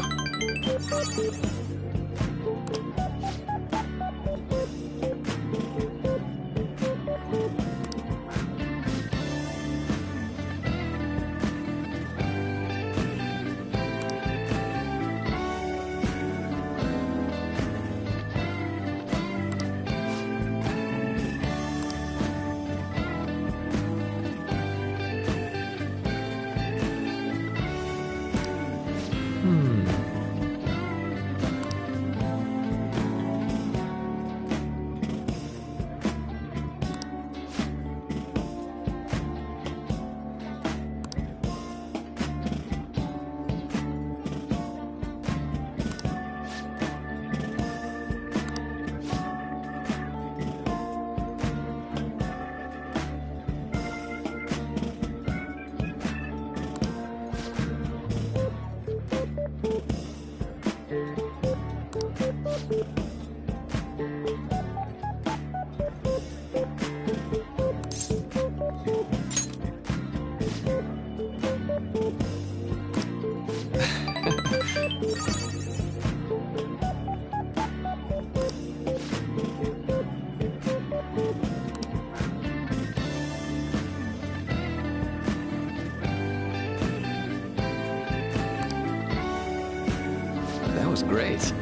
That was great.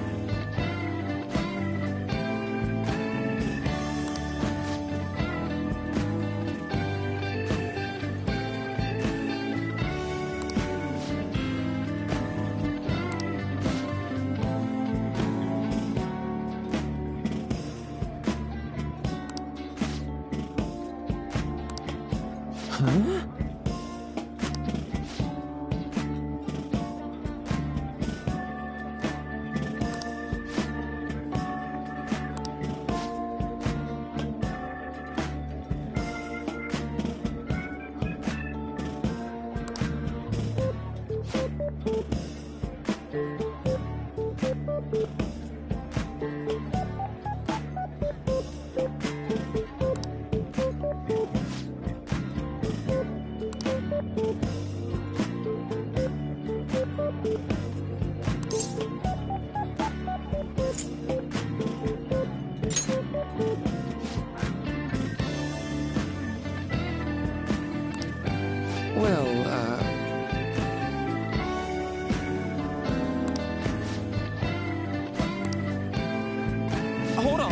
Huh? Well, hold on.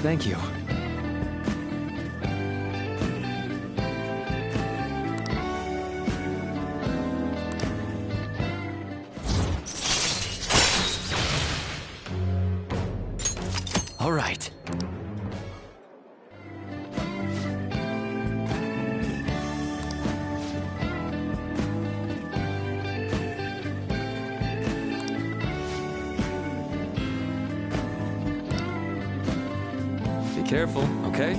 Thank you. All right. Be careful, okay?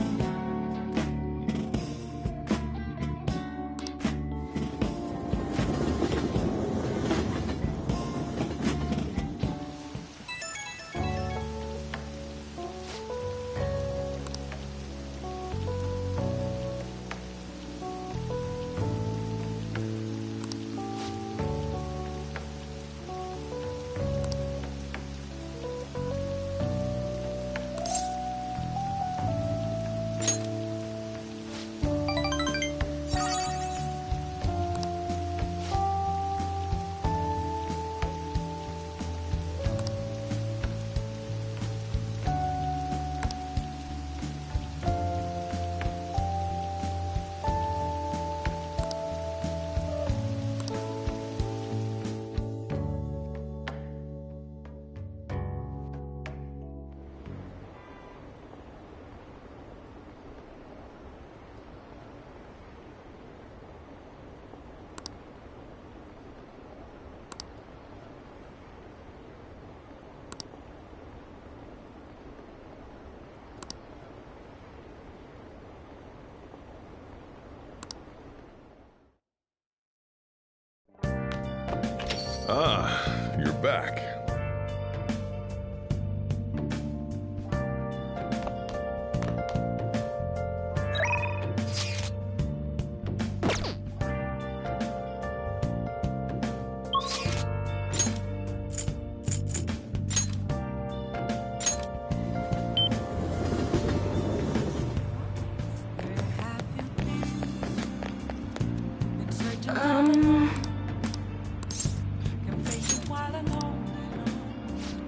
back.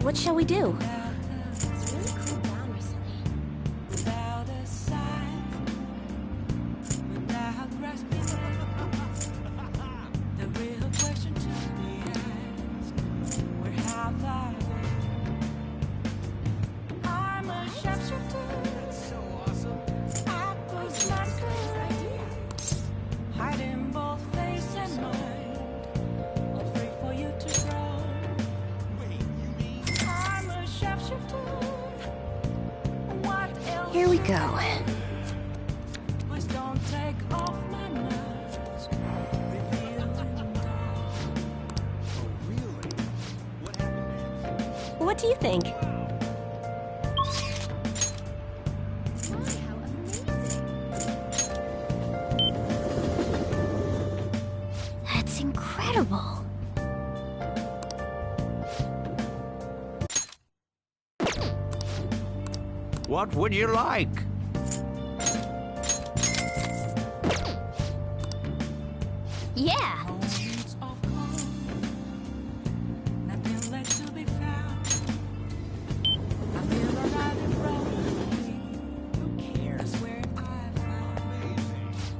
What shall we do? Without a sign, without grasping, the real question to be asked: where have I been? I'm a shapeshifter. That's so awesome. Apple's master, hiding both face and mind, all free for you to grow. Here we go. Please don't take off my mask. What do you think? That's incredible. What would you like? Yeah.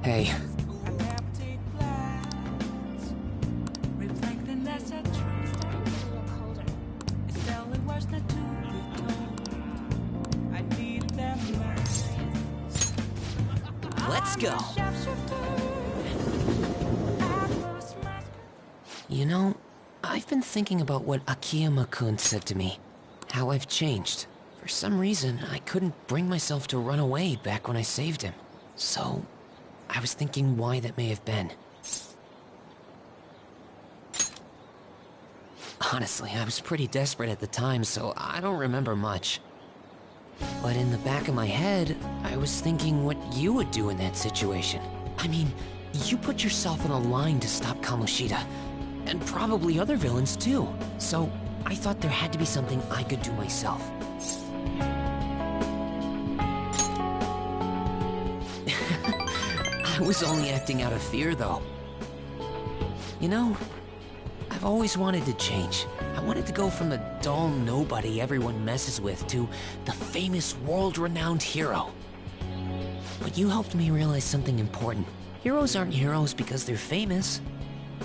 Hey. Let's go. You know, I've been thinking about what Akiyama-kun said to me. How I've changed. For some reason, I couldn't bring myself to run away back when I saved him. So, I was thinking why that may have been. Honestly, I was pretty desperate at the time, so I don't remember much. But in the back of my head, I was thinking what you would do in that situation. I mean, you put yourself on a line to stop Kamoshida, and probably other villains too. So, I thought there had to be something I could do myself. I was only acting out of fear, though. You know, I've always wanted to change. I wanted to go from the dull nobody everyone messes with to the famous world-renowned hero. But you helped me realize something important. Heroes aren't heroes because they're famous.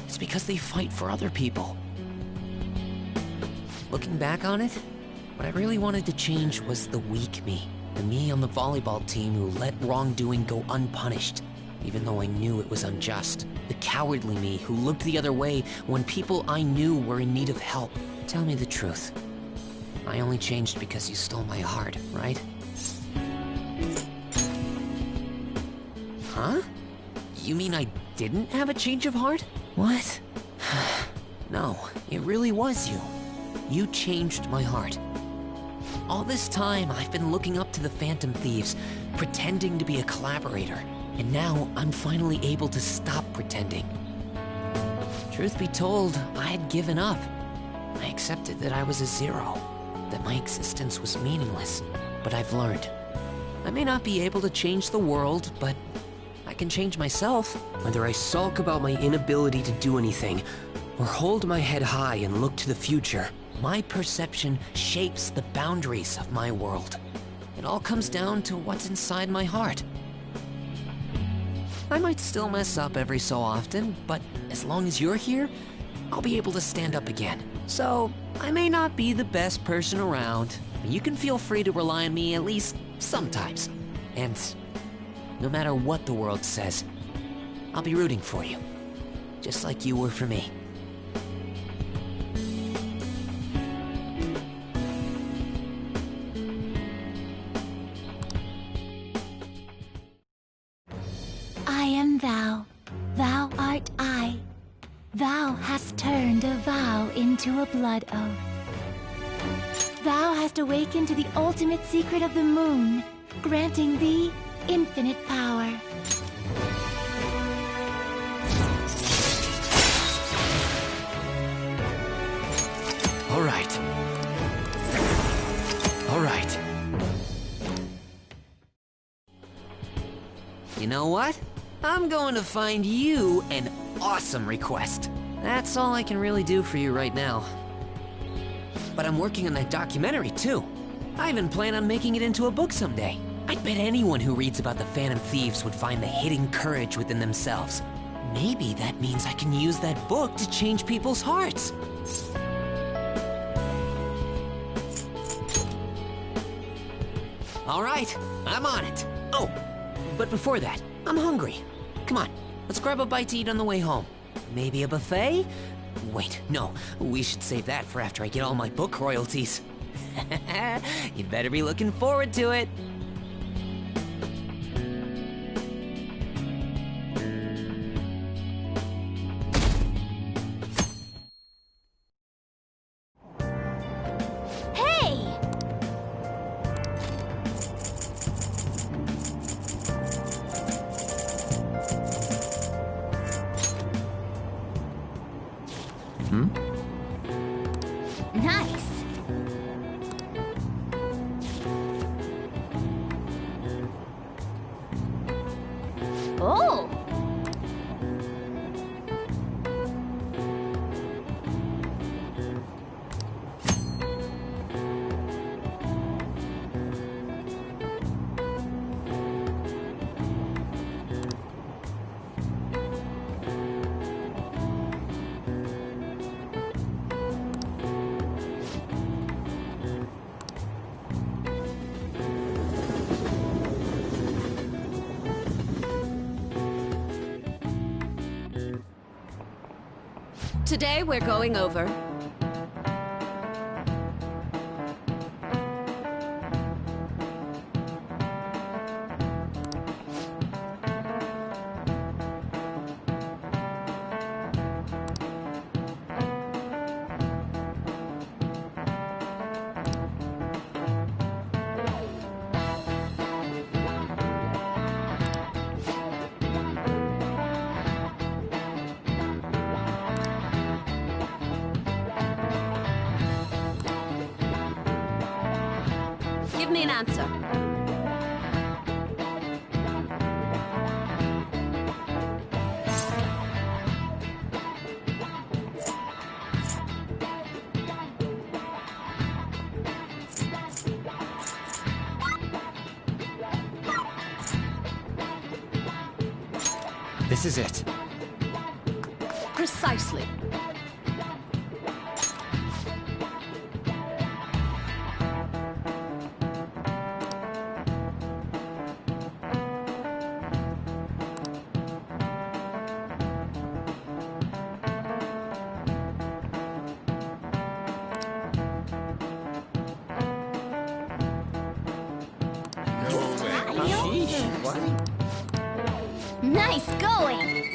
It's because they fight for other people. Looking back on it, what I really wanted to change was the weak me. The me on the volleyball team who let wrongdoing go unpunished, even though I knew it was unjust. The cowardly me who looked the other way when people I knew were in need of help. Tell me the truth. I only changed because you stole my heart, right? Huh? You mean I didn't have a change of heart? What? No, it really was you. You changed my heart. All this time, I've been looking up to the Phantom Thieves, pretending to be a collaborator. And now, I'm finally able to stop pretending. Truth be told, I had given up. I accepted that I was a zero, that my existence was meaningless. But I've learned. I may not be able to change the world, but I can change myself. Whether I sulk about my inability to do anything, or hold my head high and look to the future, my perception shapes the boundaries of my world. It all comes down to what's inside my heart. I might still mess up every so often, but as long as you're here, I'll be able to stand up again. So, I may not be the best person around, but you can feel free to rely on me at least sometimes. And no matter what the world says, I'll be rooting for you, just like you were for me. I am thou, thou art I. Thou hast turned a vow into into a blood oath. Thou hast awakened to the ultimate secret of the moon, granting thee infinite power. All right. All right. You know what? I'm going to find you an awesome request. That's all I can really do for you right now. But I'm working on that documentary too. I even plan on making it into a book someday. I bet anyone who reads about the Phantom Thieves would find the hidden courage within themselves. Maybe that means I can use that book to change people's hearts. All right, I'm on it. Oh, but before that, I'm hungry. Come on, let's grab a bite to eat on the way home. Maybe a buffet? Wait, no, we should save that for after I get all my book royalties. You'd better be looking forward to it. Nice. Oh. Today we're going over Give me an answer. This is it. Precisely. Nice going.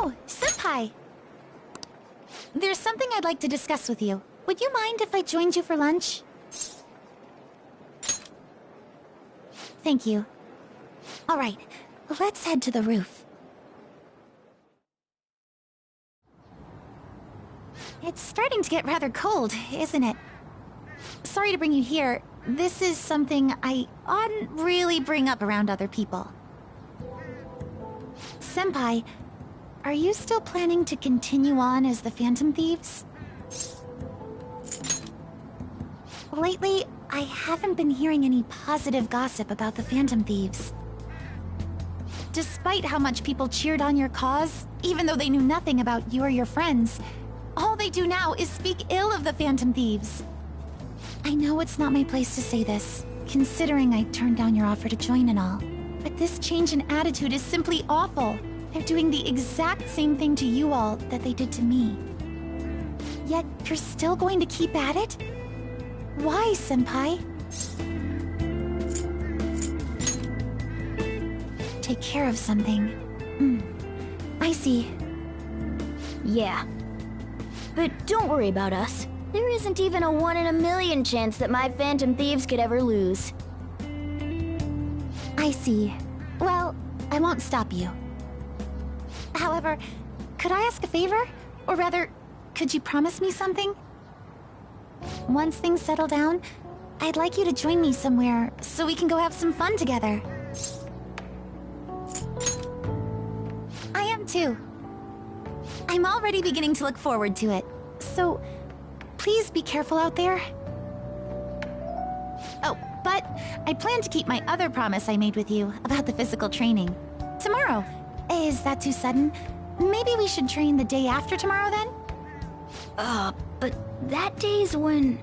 Oh, Senpai! There's something I'd like to discuss with you. Would you mind if I joined you for lunch? Thank you. Alright, let's head to the roof. It's starting to get rather cold, isn't it? Sorry to bring you here. This is something I oughtn't really bring up around other people. Senpai, are you still planning to continue on as the Phantom Thieves? Lately, I I haven't been hearing any positive gossip about the Phantom Thieves. Despite how much people cheered on your cause, even though they knew nothing about you or your friends, all they do now is speak ill of the Phantom Thieves. I know it's not my place to say this, considering I turned down your offer to join and all, but this change in attitude is simply awful. They're doing the exact same thing to you all that they did to me. Yet you're still going to keep at it? Why, Senpai? Take care of something. I see. Yeah. But don't worry about us. There isn't even a 1 in a million chance that my Phantom Thieves could ever lose. I see. Well, I won't stop you. However, could I ask a favor? Or rather, could you promise me something? Once things settle down, I'd like you to join me somewhere so we can go have some fun together. I am too. I'm already beginning to look forward to it. So, please be careful out there. Oh, but I plan to keep my other promise I made with you about the physical training. Tomorrow. Is that too sudden? Maybe we should train the day after tomorrow then? But that day's when...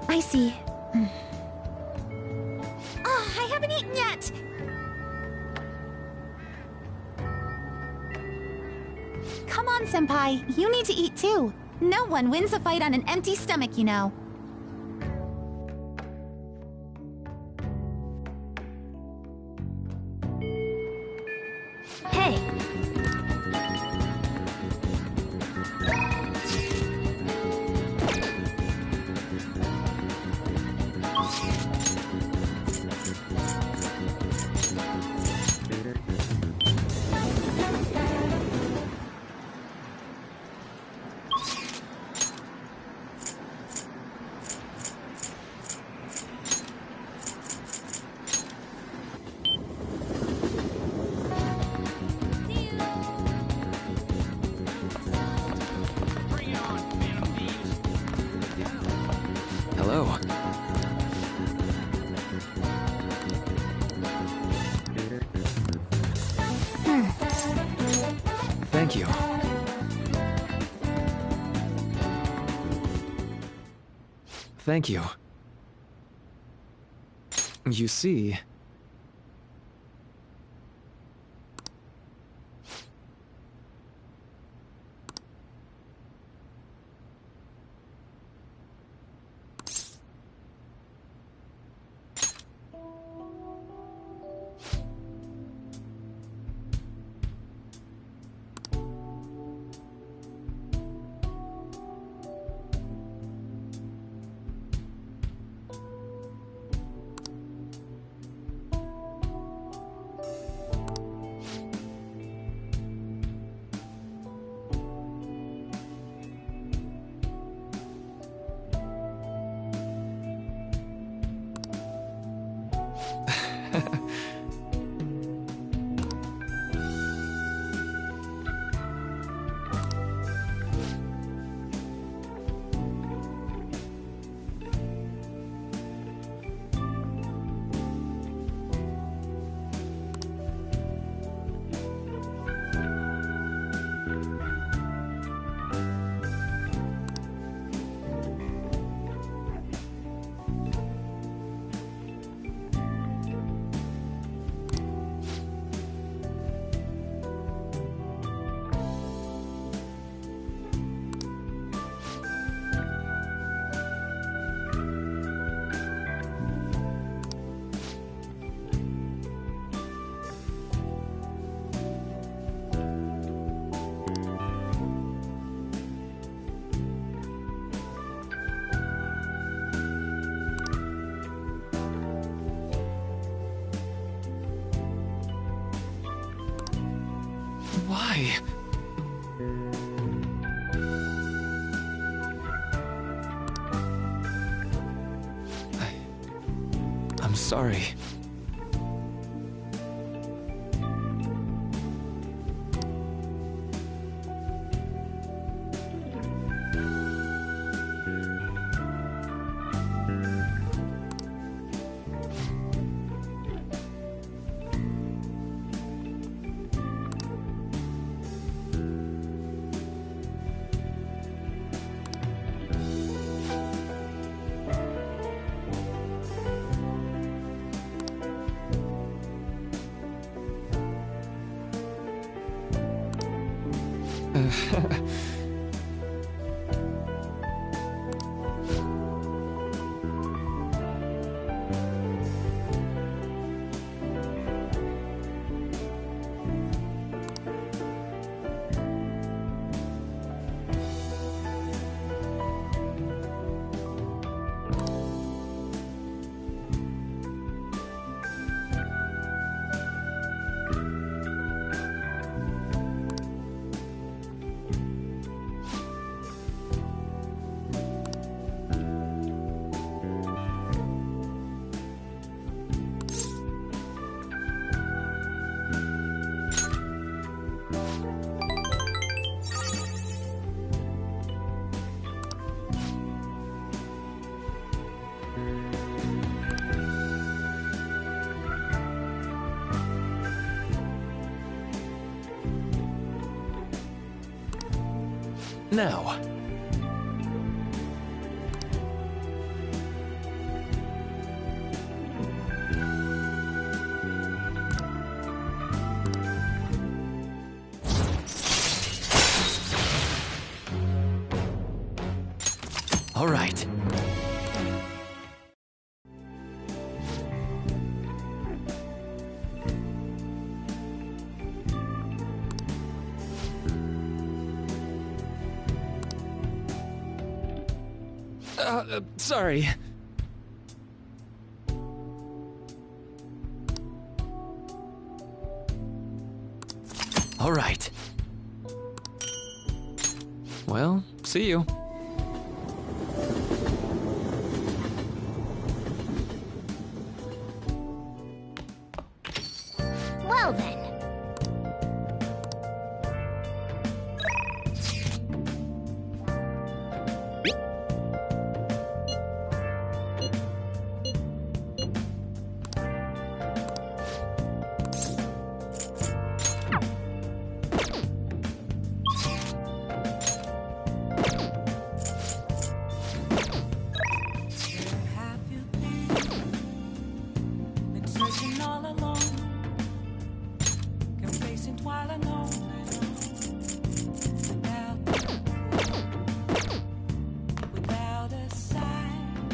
I see. I haven't eaten yet! Come on, Senpai. You need to eat too. No one wins a fight on an empty stomach, you know. Hey! Hello. Thank you. Thank you. You see... Why? I'm sorry. Now. All right. Sorry. All right. Well, see you. Well then. Have you been searching all alone? Complacent while alone without a sign,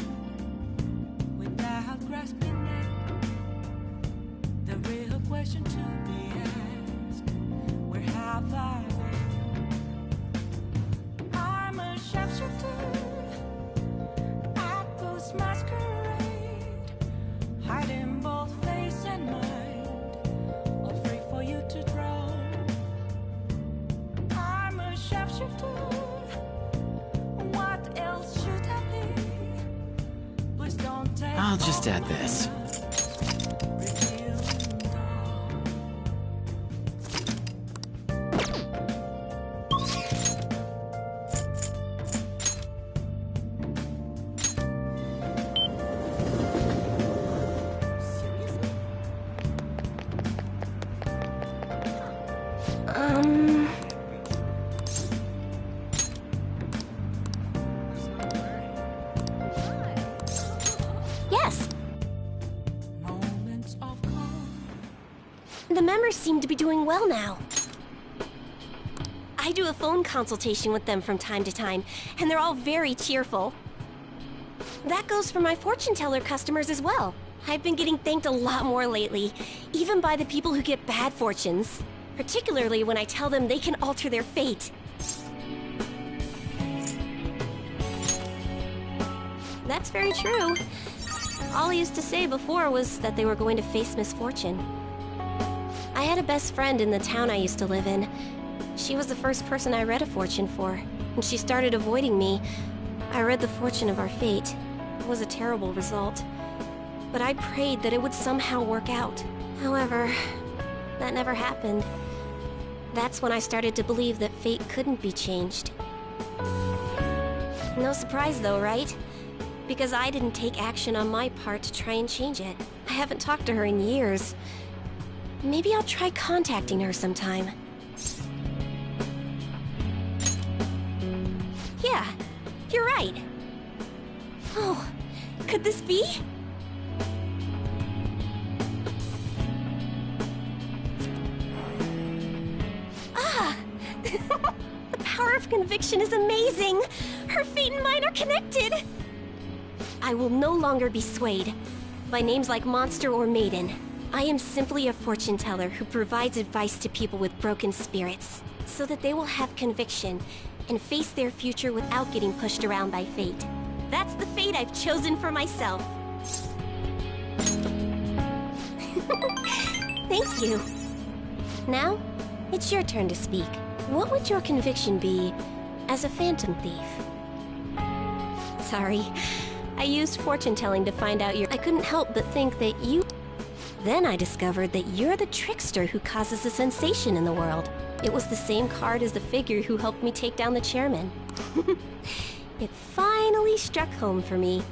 without grasping it. The real question to be asked: where have I been? I'm a sharpshooter at Ghost Masquerade, hiding both face and mind, all free for you to draw. I'm a sharpshooter. What else should I be? Please don't take. I'll just add this. Yes. Moments of calm. The members seem to be doing well now. I do a phone consultation with them from time to time, and they're all very cheerful. That goes for my fortune teller customers as well. I've been getting thanked a lot more lately, even by the people who get bad fortunes. Particularly when I tell them they can alter their fate. That's very true. All I used to say before was that they were going to face misfortune. I had a best friend in the town I used to live in. She was the first person I read a fortune for. When she started avoiding me, I read the fortune of our fate. It was a terrible result. But I prayed that it would somehow work out. However, that never happened. That's when I started to believe that fate couldn't be changed. No surprise though, right? Because I didn't take action on my part to try and change it. I haven't talked to her in years. Maybe I'll try contacting her sometime. Yeah, you're right. Oh, could this be? Ah! The power of conviction is amazing! Her fate and mine are connected! I will no longer be swayed by names like monster or maiden. I am simply a fortune teller who provides advice to people with broken spirits, so that they will have conviction and face their future without getting pushed around by fate. That's the fate I've chosen for myself. Thank you. Now, it's your turn to speak. What would your conviction be as a phantom thief? Sorry. I used fortune telling to find out I couldn't help but think that you... Then I discovered that you're the trickster who causes a sensation in the world. It was the same card as the figure who helped me take down the chairman. It finally struck home for me.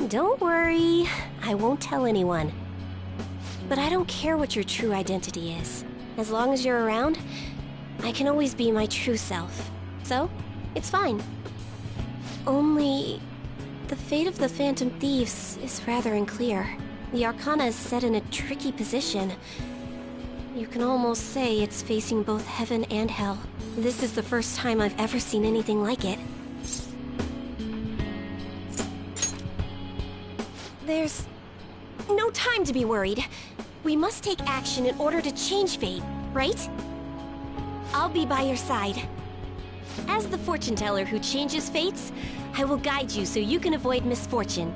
Don't worry, I won't tell anyone. But I don't care what your true identity is. As long as you're around, I can always be my true self. So, it's fine. Only... the fate of the Phantom Thieves is rather unclear. The Arcana is set in a tricky position. You can almost say it's facing both heaven and hell. This is the first time I've ever seen anything like it. There's no time to be worried. We must take action in order to change fate, right? I'll be by your side. As the fortune teller who changes fates, I will guide you so you can avoid misfortune.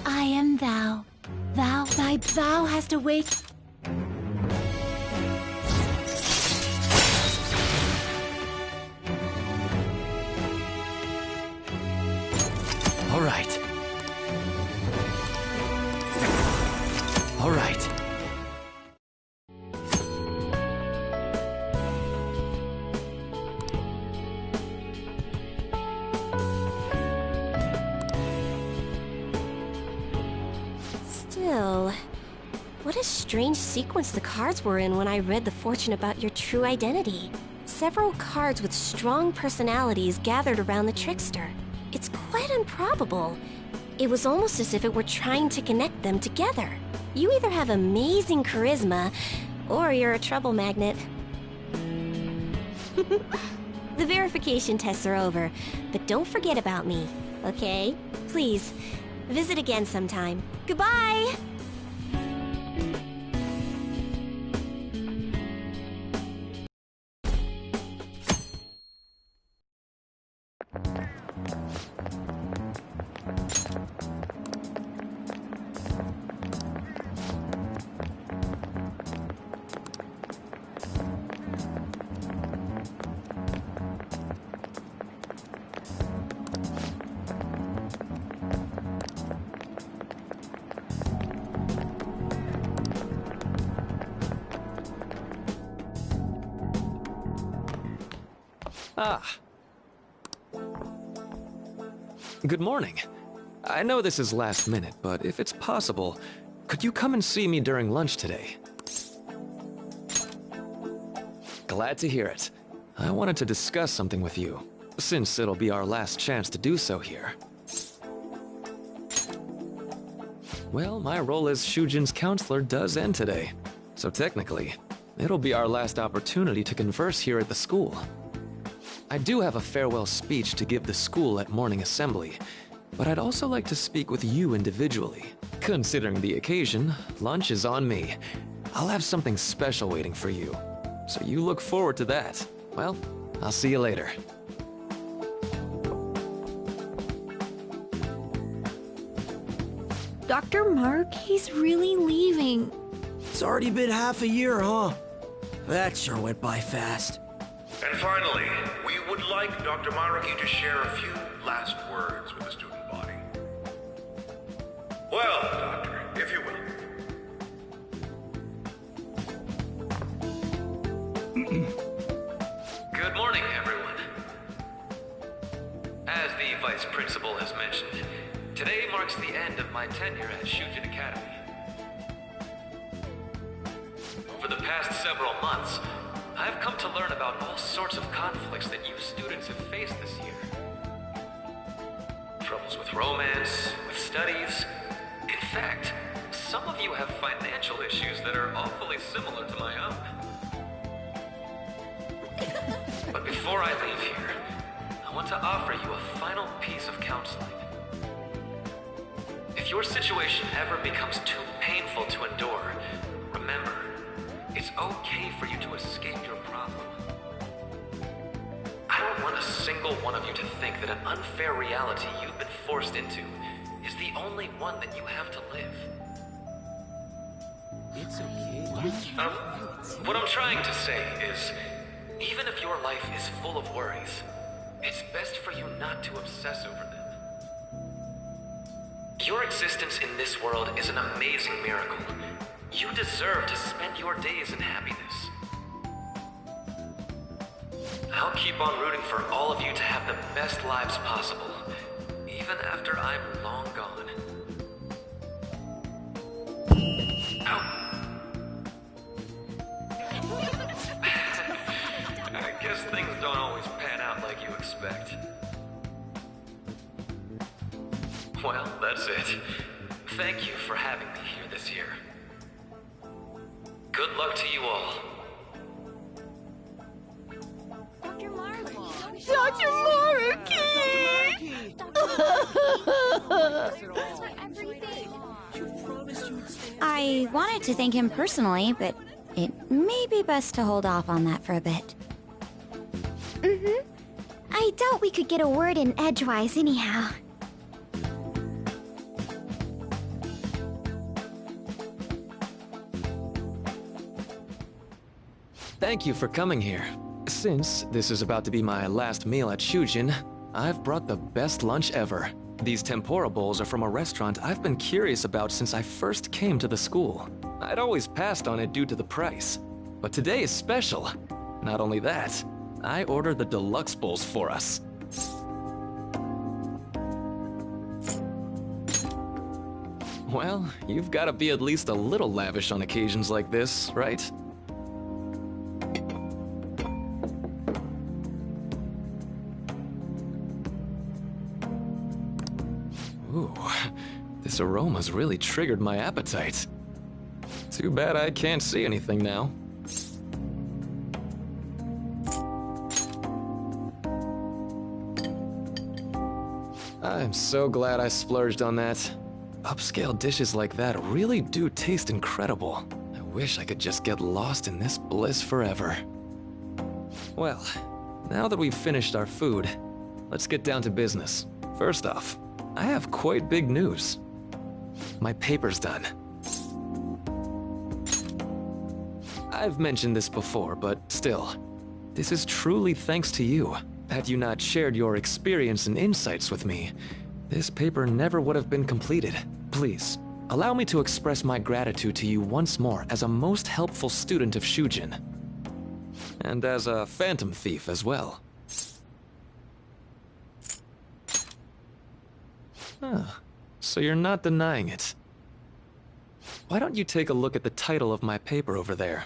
I am thou. Thy vow hast awaked. All right. All right. Still, what a strange sequence the cards were in when I read the fortune about your true identity. Several cards with strong personalities gathered around the trickster. It's quite improbable. It was almost as if it were trying to connect them together. You either have amazing charisma, or you're a trouble magnet. The verification tests are over, but don't forget about me, okay? Please, visit again sometime. Goodbye! Ah. Good morning. I know this is last minute, but if it's possible, could you come and see me during lunch today? Glad to hear it. I wanted to discuss something with you, since it'll be our last chance to do so here. Well, my role as Shujin's counselor does end today, so technically, it'll be our last opportunity to converse here at the school. I do have a farewell speech to give the school at morning assembly, but I'd also like to speak with you individually. Considering the occasion, lunch is on me. I'll have something special waiting for you, so you look forward to that. Well, I'll see you later. Dr. Mark, he's really leaving. It's already been half a year, huh? That sure went by fast. And finally, we would like Dr. Maruki to share a few last words with the student body. Well, Doctor, if you will. Good morning, everyone. As the Vice Principal has mentioned, today marks the end of my tenure at Shujin Academy. Over the past several months, I've come to learn about all sorts of conflicts that you students have faced this year. Troubles with romance, with studies. In fact, some of you have financial issues that are awfully similar to my own. But before I leave here, I want to offer you a final piece of counseling. If your situation ever becomes too painful to endure, remember, it's okay for you to escape your problem. I don't want a single one of you to think that an unfair reality you've been forced into is the only one that you have to live. It's okay. What I'm trying to say is, even if your life is full of worries, it's best for you not to obsess over them. Your existence in this world is an amazing miracle. You deserve to spend your days in happiness. I'll keep on rooting for all of you to have the best lives possible, even after I'm long gone. Ow! I guess things don't always pan out like you expect. Well, that's it. Thank you for having me here this year. Good luck to you all. Dr. Maruki! I wanted to thank him personally, but it may be best to hold off on that for a bit. Mm-hmm. I doubt we could get a word in edgewise anyhow. Thank you for coming here. Since this is about to be my last meal at Shujin, I've brought the best lunch ever. These tempura bowls are from a restaurant I've been curious about since I first came to the school. I'd always passed on it due to the price. But today is special. Not only that, I ordered the deluxe bowls for us. Well, you've got to be at least a little lavish on occasions like this, right? Ooh, this aroma's really triggered my appetite. Too bad I can't see anything now. I'm so glad I splurged on that. Upscale dishes like that really do taste incredible. I wish I could just get lost in this bliss forever. Well, now that we've finished our food, let's get down to business. First off, I have quite big news. My paper's done. I've mentioned this before, but still, this is truly thanks to you. Had you not shared your experience and insights with me, this paper never would have been completed. Please, allow me to express my gratitude to you once more as a most helpful student of Shujin. And as a phantom thief as well. Huh. So you're not denying it. Why don't you take a look at the title of my paper over there?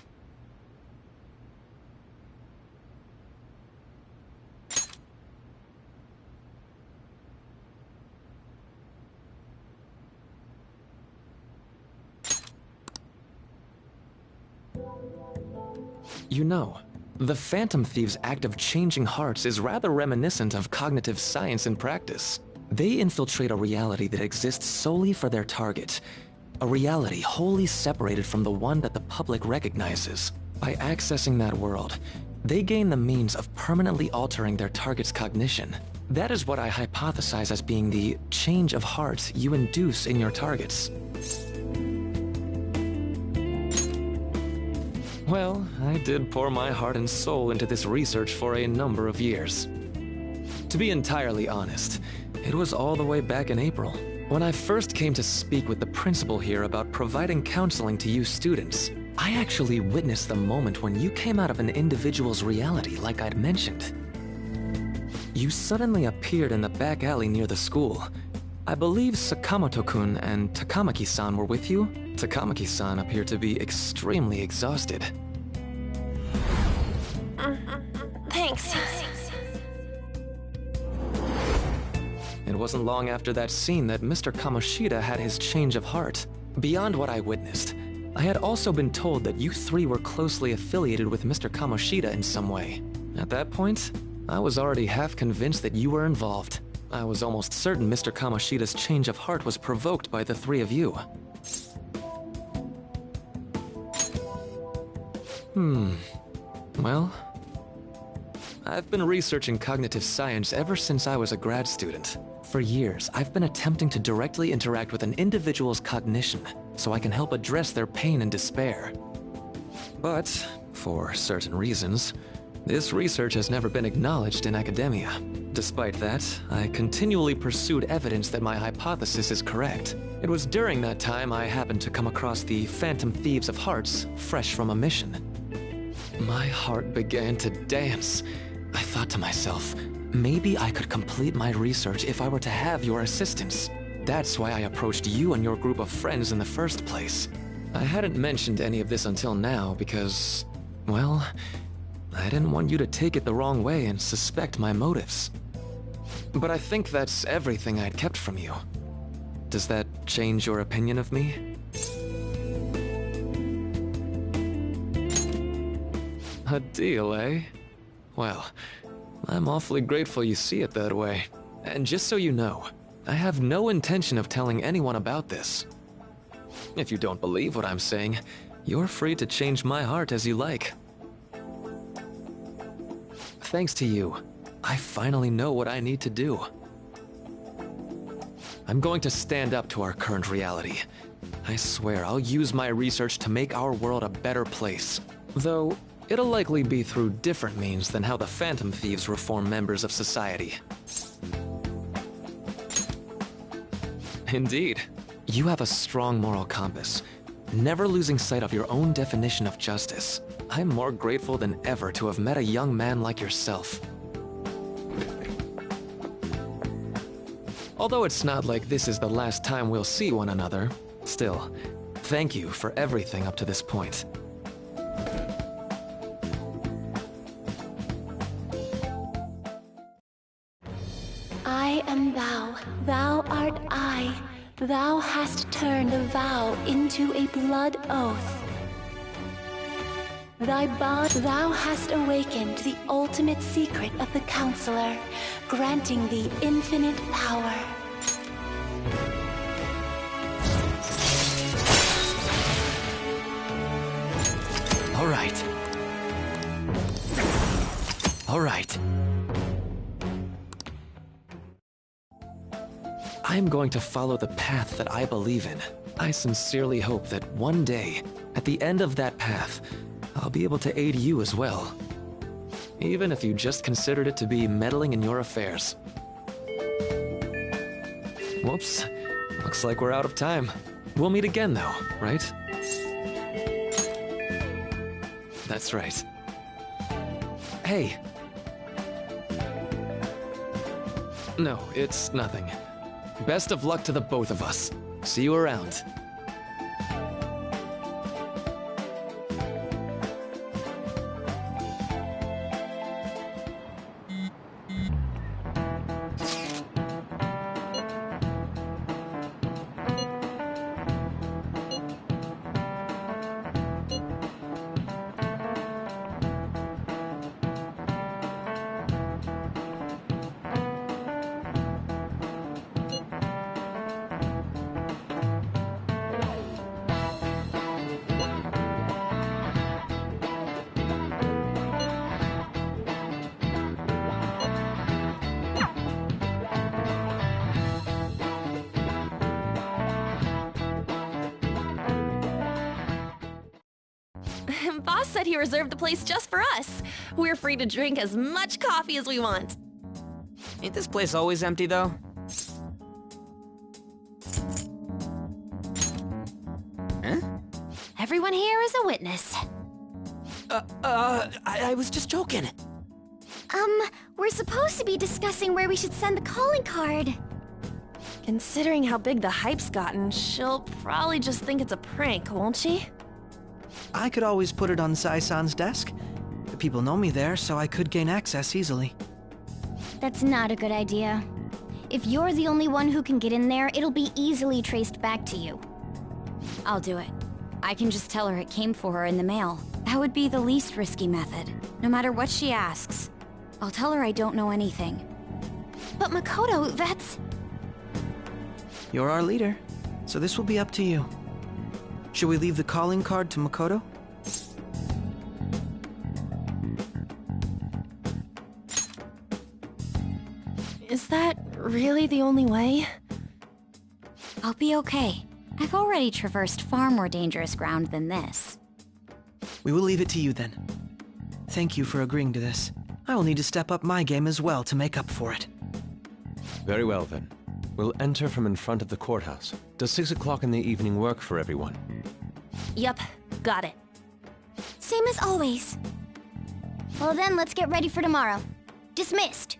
You know, the Phantom Thieves' act of changing hearts is rather reminiscent of cognitive science in practice. They infiltrate a reality that exists solely for their target. A reality wholly separated from the one that the public recognizes. By accessing that world, they gain the means of permanently altering their target's cognition. That is what I hypothesize as being the change of heart you induce in your targets. Well, I did pour my heart and soul into this research for a number of years. To be entirely honest, it was all the way back in April, when I first came to speak with the principal here about providing counseling to you students. I actually witnessed the moment when you came out of an individual's reality like I'd mentioned. You suddenly appeared in the back alley near the school. I believe Sakamoto-kun and Takamaki-san were with you? Takamaki-san appeared to be extremely exhausted. Thanks. It wasn't long after that scene that Mr. Kamoshida had his change of heart. Beyond what I witnessed, I had also been told that you three were closely affiliated with Mr. Kamoshida in some way. At that point, I was already half convinced that you were involved. I was almost certain Mr. Kamoshida's change of heart was provoked by the three of you. Well, I've been researching cognitive science ever since I was a grad student. For years, I've been attempting to directly interact with an individual's cognition so I can help address their pain and despair. But, for certain reasons, this research has never been acknowledged in academia. Despite that, I continually pursued evidence that my hypothesis is correct. It was during that time I happened to come across the Phantom Thieves of Hearts, fresh from a mission. My heart began to dance. I thought to myself, maybe I could complete my research if I were to have your assistance. That's why I approached you and your group of friends in the first place. I hadn't mentioned any of this until now because, well, I didn't want you to take it the wrong way and suspect my motives. But I think that's everything I'd kept from you. Does that change your opinion of me? A deal, eh? Well, I'm awfully grateful you see it that way. And just so you know, I have no intention of telling anyone about this. If you don't believe what I'm saying, you're free to change my heart as you like. Thanks to you, I finally know what I need to do. I'm going to stand up to our current reality. I swear I'll use my research to make our world a better place. Though, it'll likely be through different means than how the Phantom Thieves reform members of society. Indeed. You have a strong moral compass, never losing sight of your own definition of justice. I'm more grateful than ever to have met a young man like yourself. Although it's not like this is the last time we'll see one another, still, thank you for everything up to this point. I am thou, thou art I. Thou hast turned a vow into a blood oath. Thy bond, thou hast awakened the ultimate secret of the Counselor, granting thee infinite power. All right. All right. I'm going to follow the path that I believe in. I sincerely hope that one day, at the end of that path, I'll be able to aid you as well. Even if you just considered it to be meddling in your affairs. Whoops. Looks like we're out of time. We'll meet again though, right? That's right. Hey. No, it's nothing. Best of luck to the both of us. See you around. Boss said he reserved the place just for us. We're free to drink as much coffee as we want. Ain't this place always empty, though? Huh? Everyone here is a witness. I was just joking. We're supposed to be discussing where we should send the calling card. Considering how big the hype's gotten, she'll probably just think it's a prank, won't she? I could always put it on Sai-san's desk. The people know me there, so I could gain access easily. That's not a good idea. If you're the only one who can get in there, it'll be easily traced back to you. I'll do it. I can just tell her it came for her in the mail. That would be the least risky method. No matter what she asks, I'll tell her I don't know anything. But Makoto, that's... You're our leader, so this will be up to you. Should we leave the calling card to Makoto? Is that really the only way? I'll be okay. I've already traversed far more dangerous ground than this. We will leave it to you then. Thank you for agreeing to this. I will need to step up my game as well to make up for it. Very well then. We'll enter from in front of the courthouse. Does 6 o'clock in the evening work for everyone? Yep, got it. Same as always. Well then, let's get ready for tomorrow. Dismissed.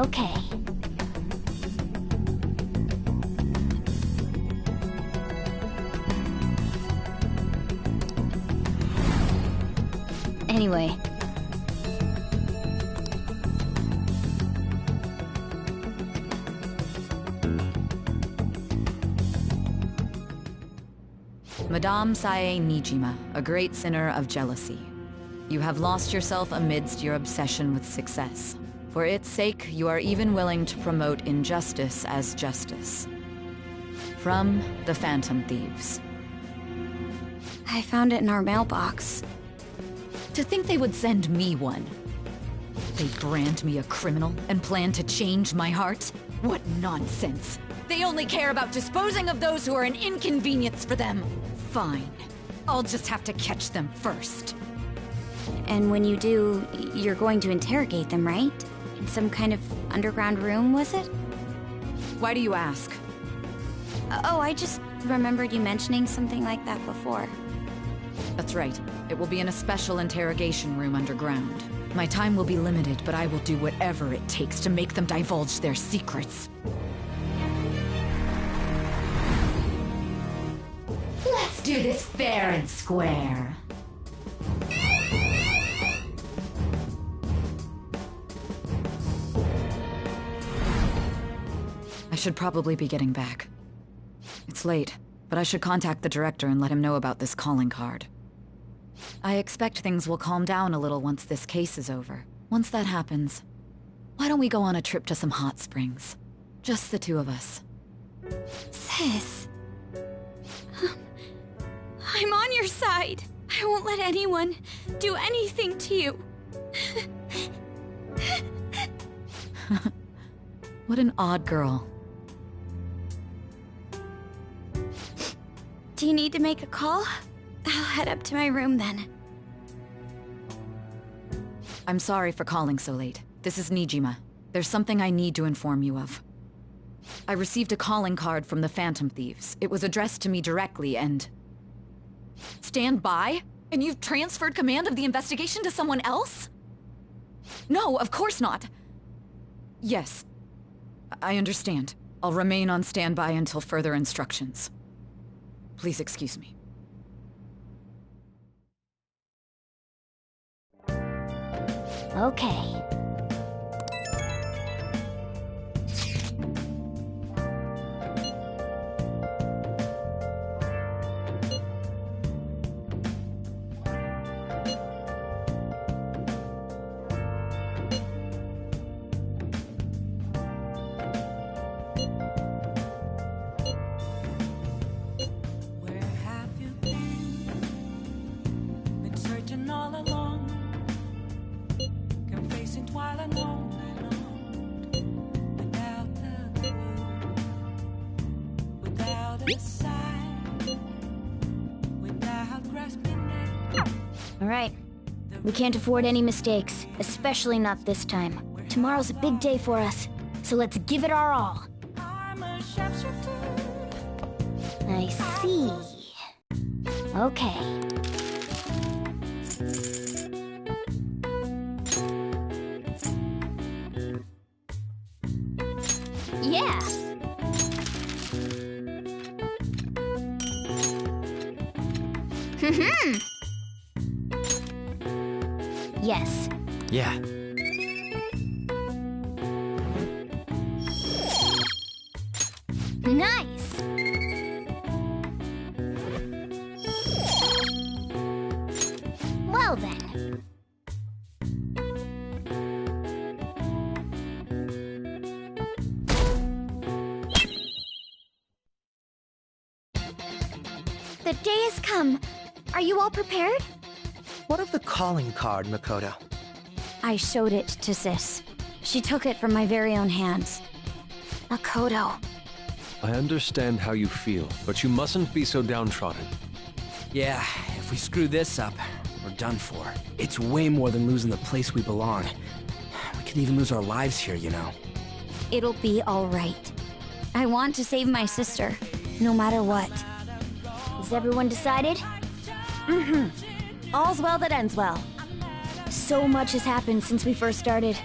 Okay. Anyway. Madame Sae Nijima, a great sinner of jealousy. You have lost yourself amidst your obsession with success. For its sake, you are even willing to promote injustice as justice. From the Phantom Thieves. I found it in our mailbox. To think they would send me one. They brand me a criminal and plan to change my heart? What nonsense! They only care about disposing of those who are an inconvenience for them. Fine. I'll just have to catch them first. And when you do, you're going to interrogate them, right? In some kind of underground room, was it? Why do you ask? Oh, I just remembered you mentioning something like that before. That's right. It will be in a special interrogation room underground. My time will be limited, but I will do whatever it takes to make them divulge their secrets. Let's do this fair and square. I should probably be getting back. It's late, but I should contact the director and let him know about this calling card. I expect things will calm down a little once this case is over. Once that happens, why don't we go on a trip to some hot springs? Just the two of us. Sis. I'm on your side. I won't let anyone do anything to you. What an odd girl. Do you need to make a call? I'll head up to my room then. I'm sorry for calling so late. This is Nijima. There's something I need to inform you of. I received a calling card from the Phantom Thieves. It was addressed to me directly and... Stand by? And you've transferred command of the investigation to someone else? No, of course not. Yes. I understand. I'll remain on standby until further instructions. Please excuse me. Okay. Alright. We can't afford any mistakes, especially not this time. Tomorrow's a big day for us, so let's give it our all. I see. Okay. Yeah. Yes. Yeah. Nice. Well then. The day has come. Are you all prepared? What of the calling card, Makoto? I showed it to Sis. She took it from my very own hands. Makoto. I understand how you feel, but you mustn't be so downtrodden. Yeah, if we screw this up, we're done for. It's way more than losing the place we belong. We could even lose our lives here, you know. It'll be all right. I want to save my sister, no matter what. Is everyone decided? Mm-hmm. All's well that ends well. So much has happened since we first started.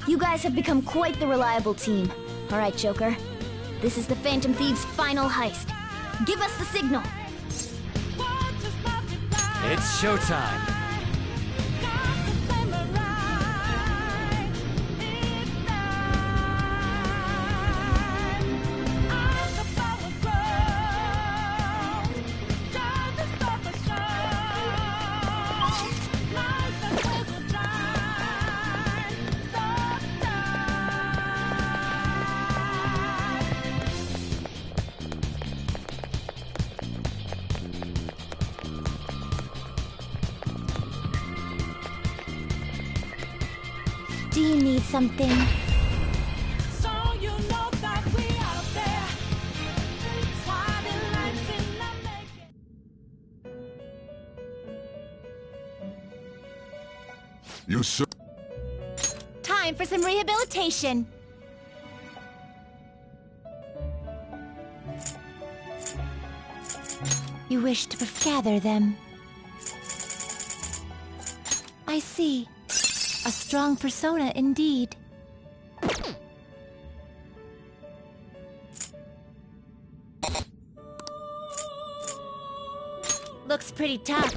You guys have become quite the reliable team. All right, Joker. This is the Phantom Thieves' final heist. Give us the signal. It's showtime. Do you need something? You sir. Time for some rehabilitation. You wish to gather them. I see. A strong persona indeed. Looks pretty tough.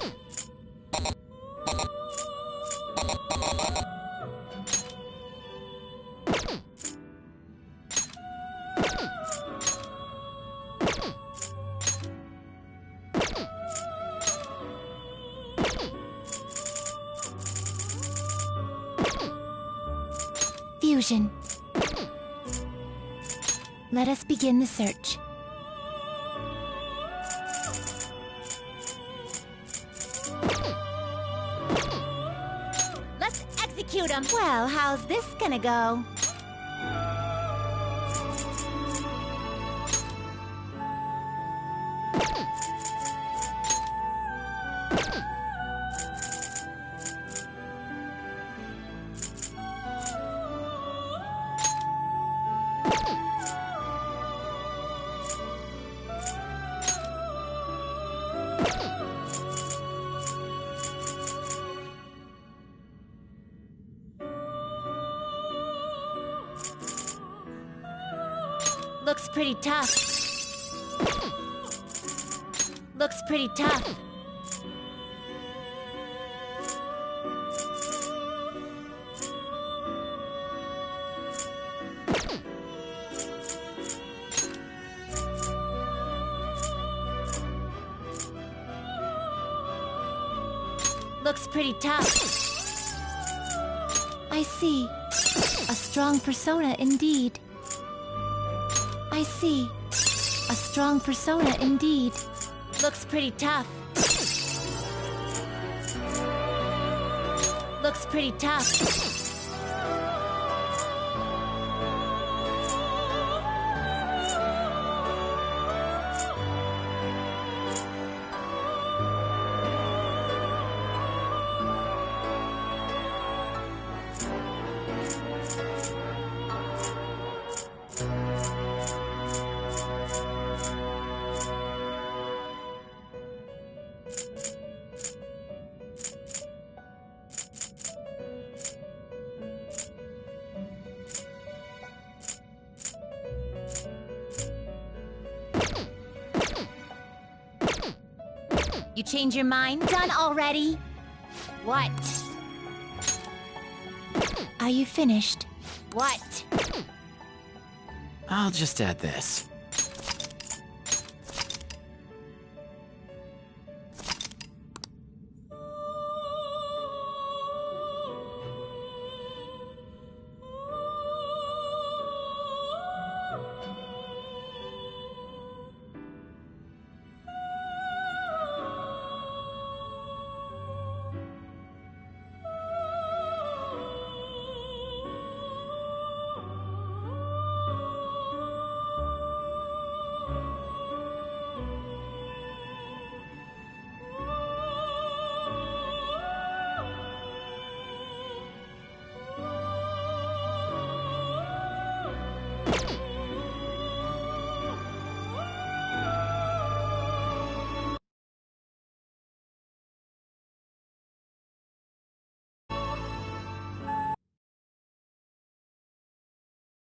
Fusion. Let us begin the search. Let's execute him. Well, how's this gonna go? Looks pretty tough. Looks pretty tough. Looks pretty tough. I see. A strong persona indeed. I see. A strong persona indeed. Looks pretty tough. Looks pretty tough. You change your mind? Done already? What? Are you finished? What? I'll just add this.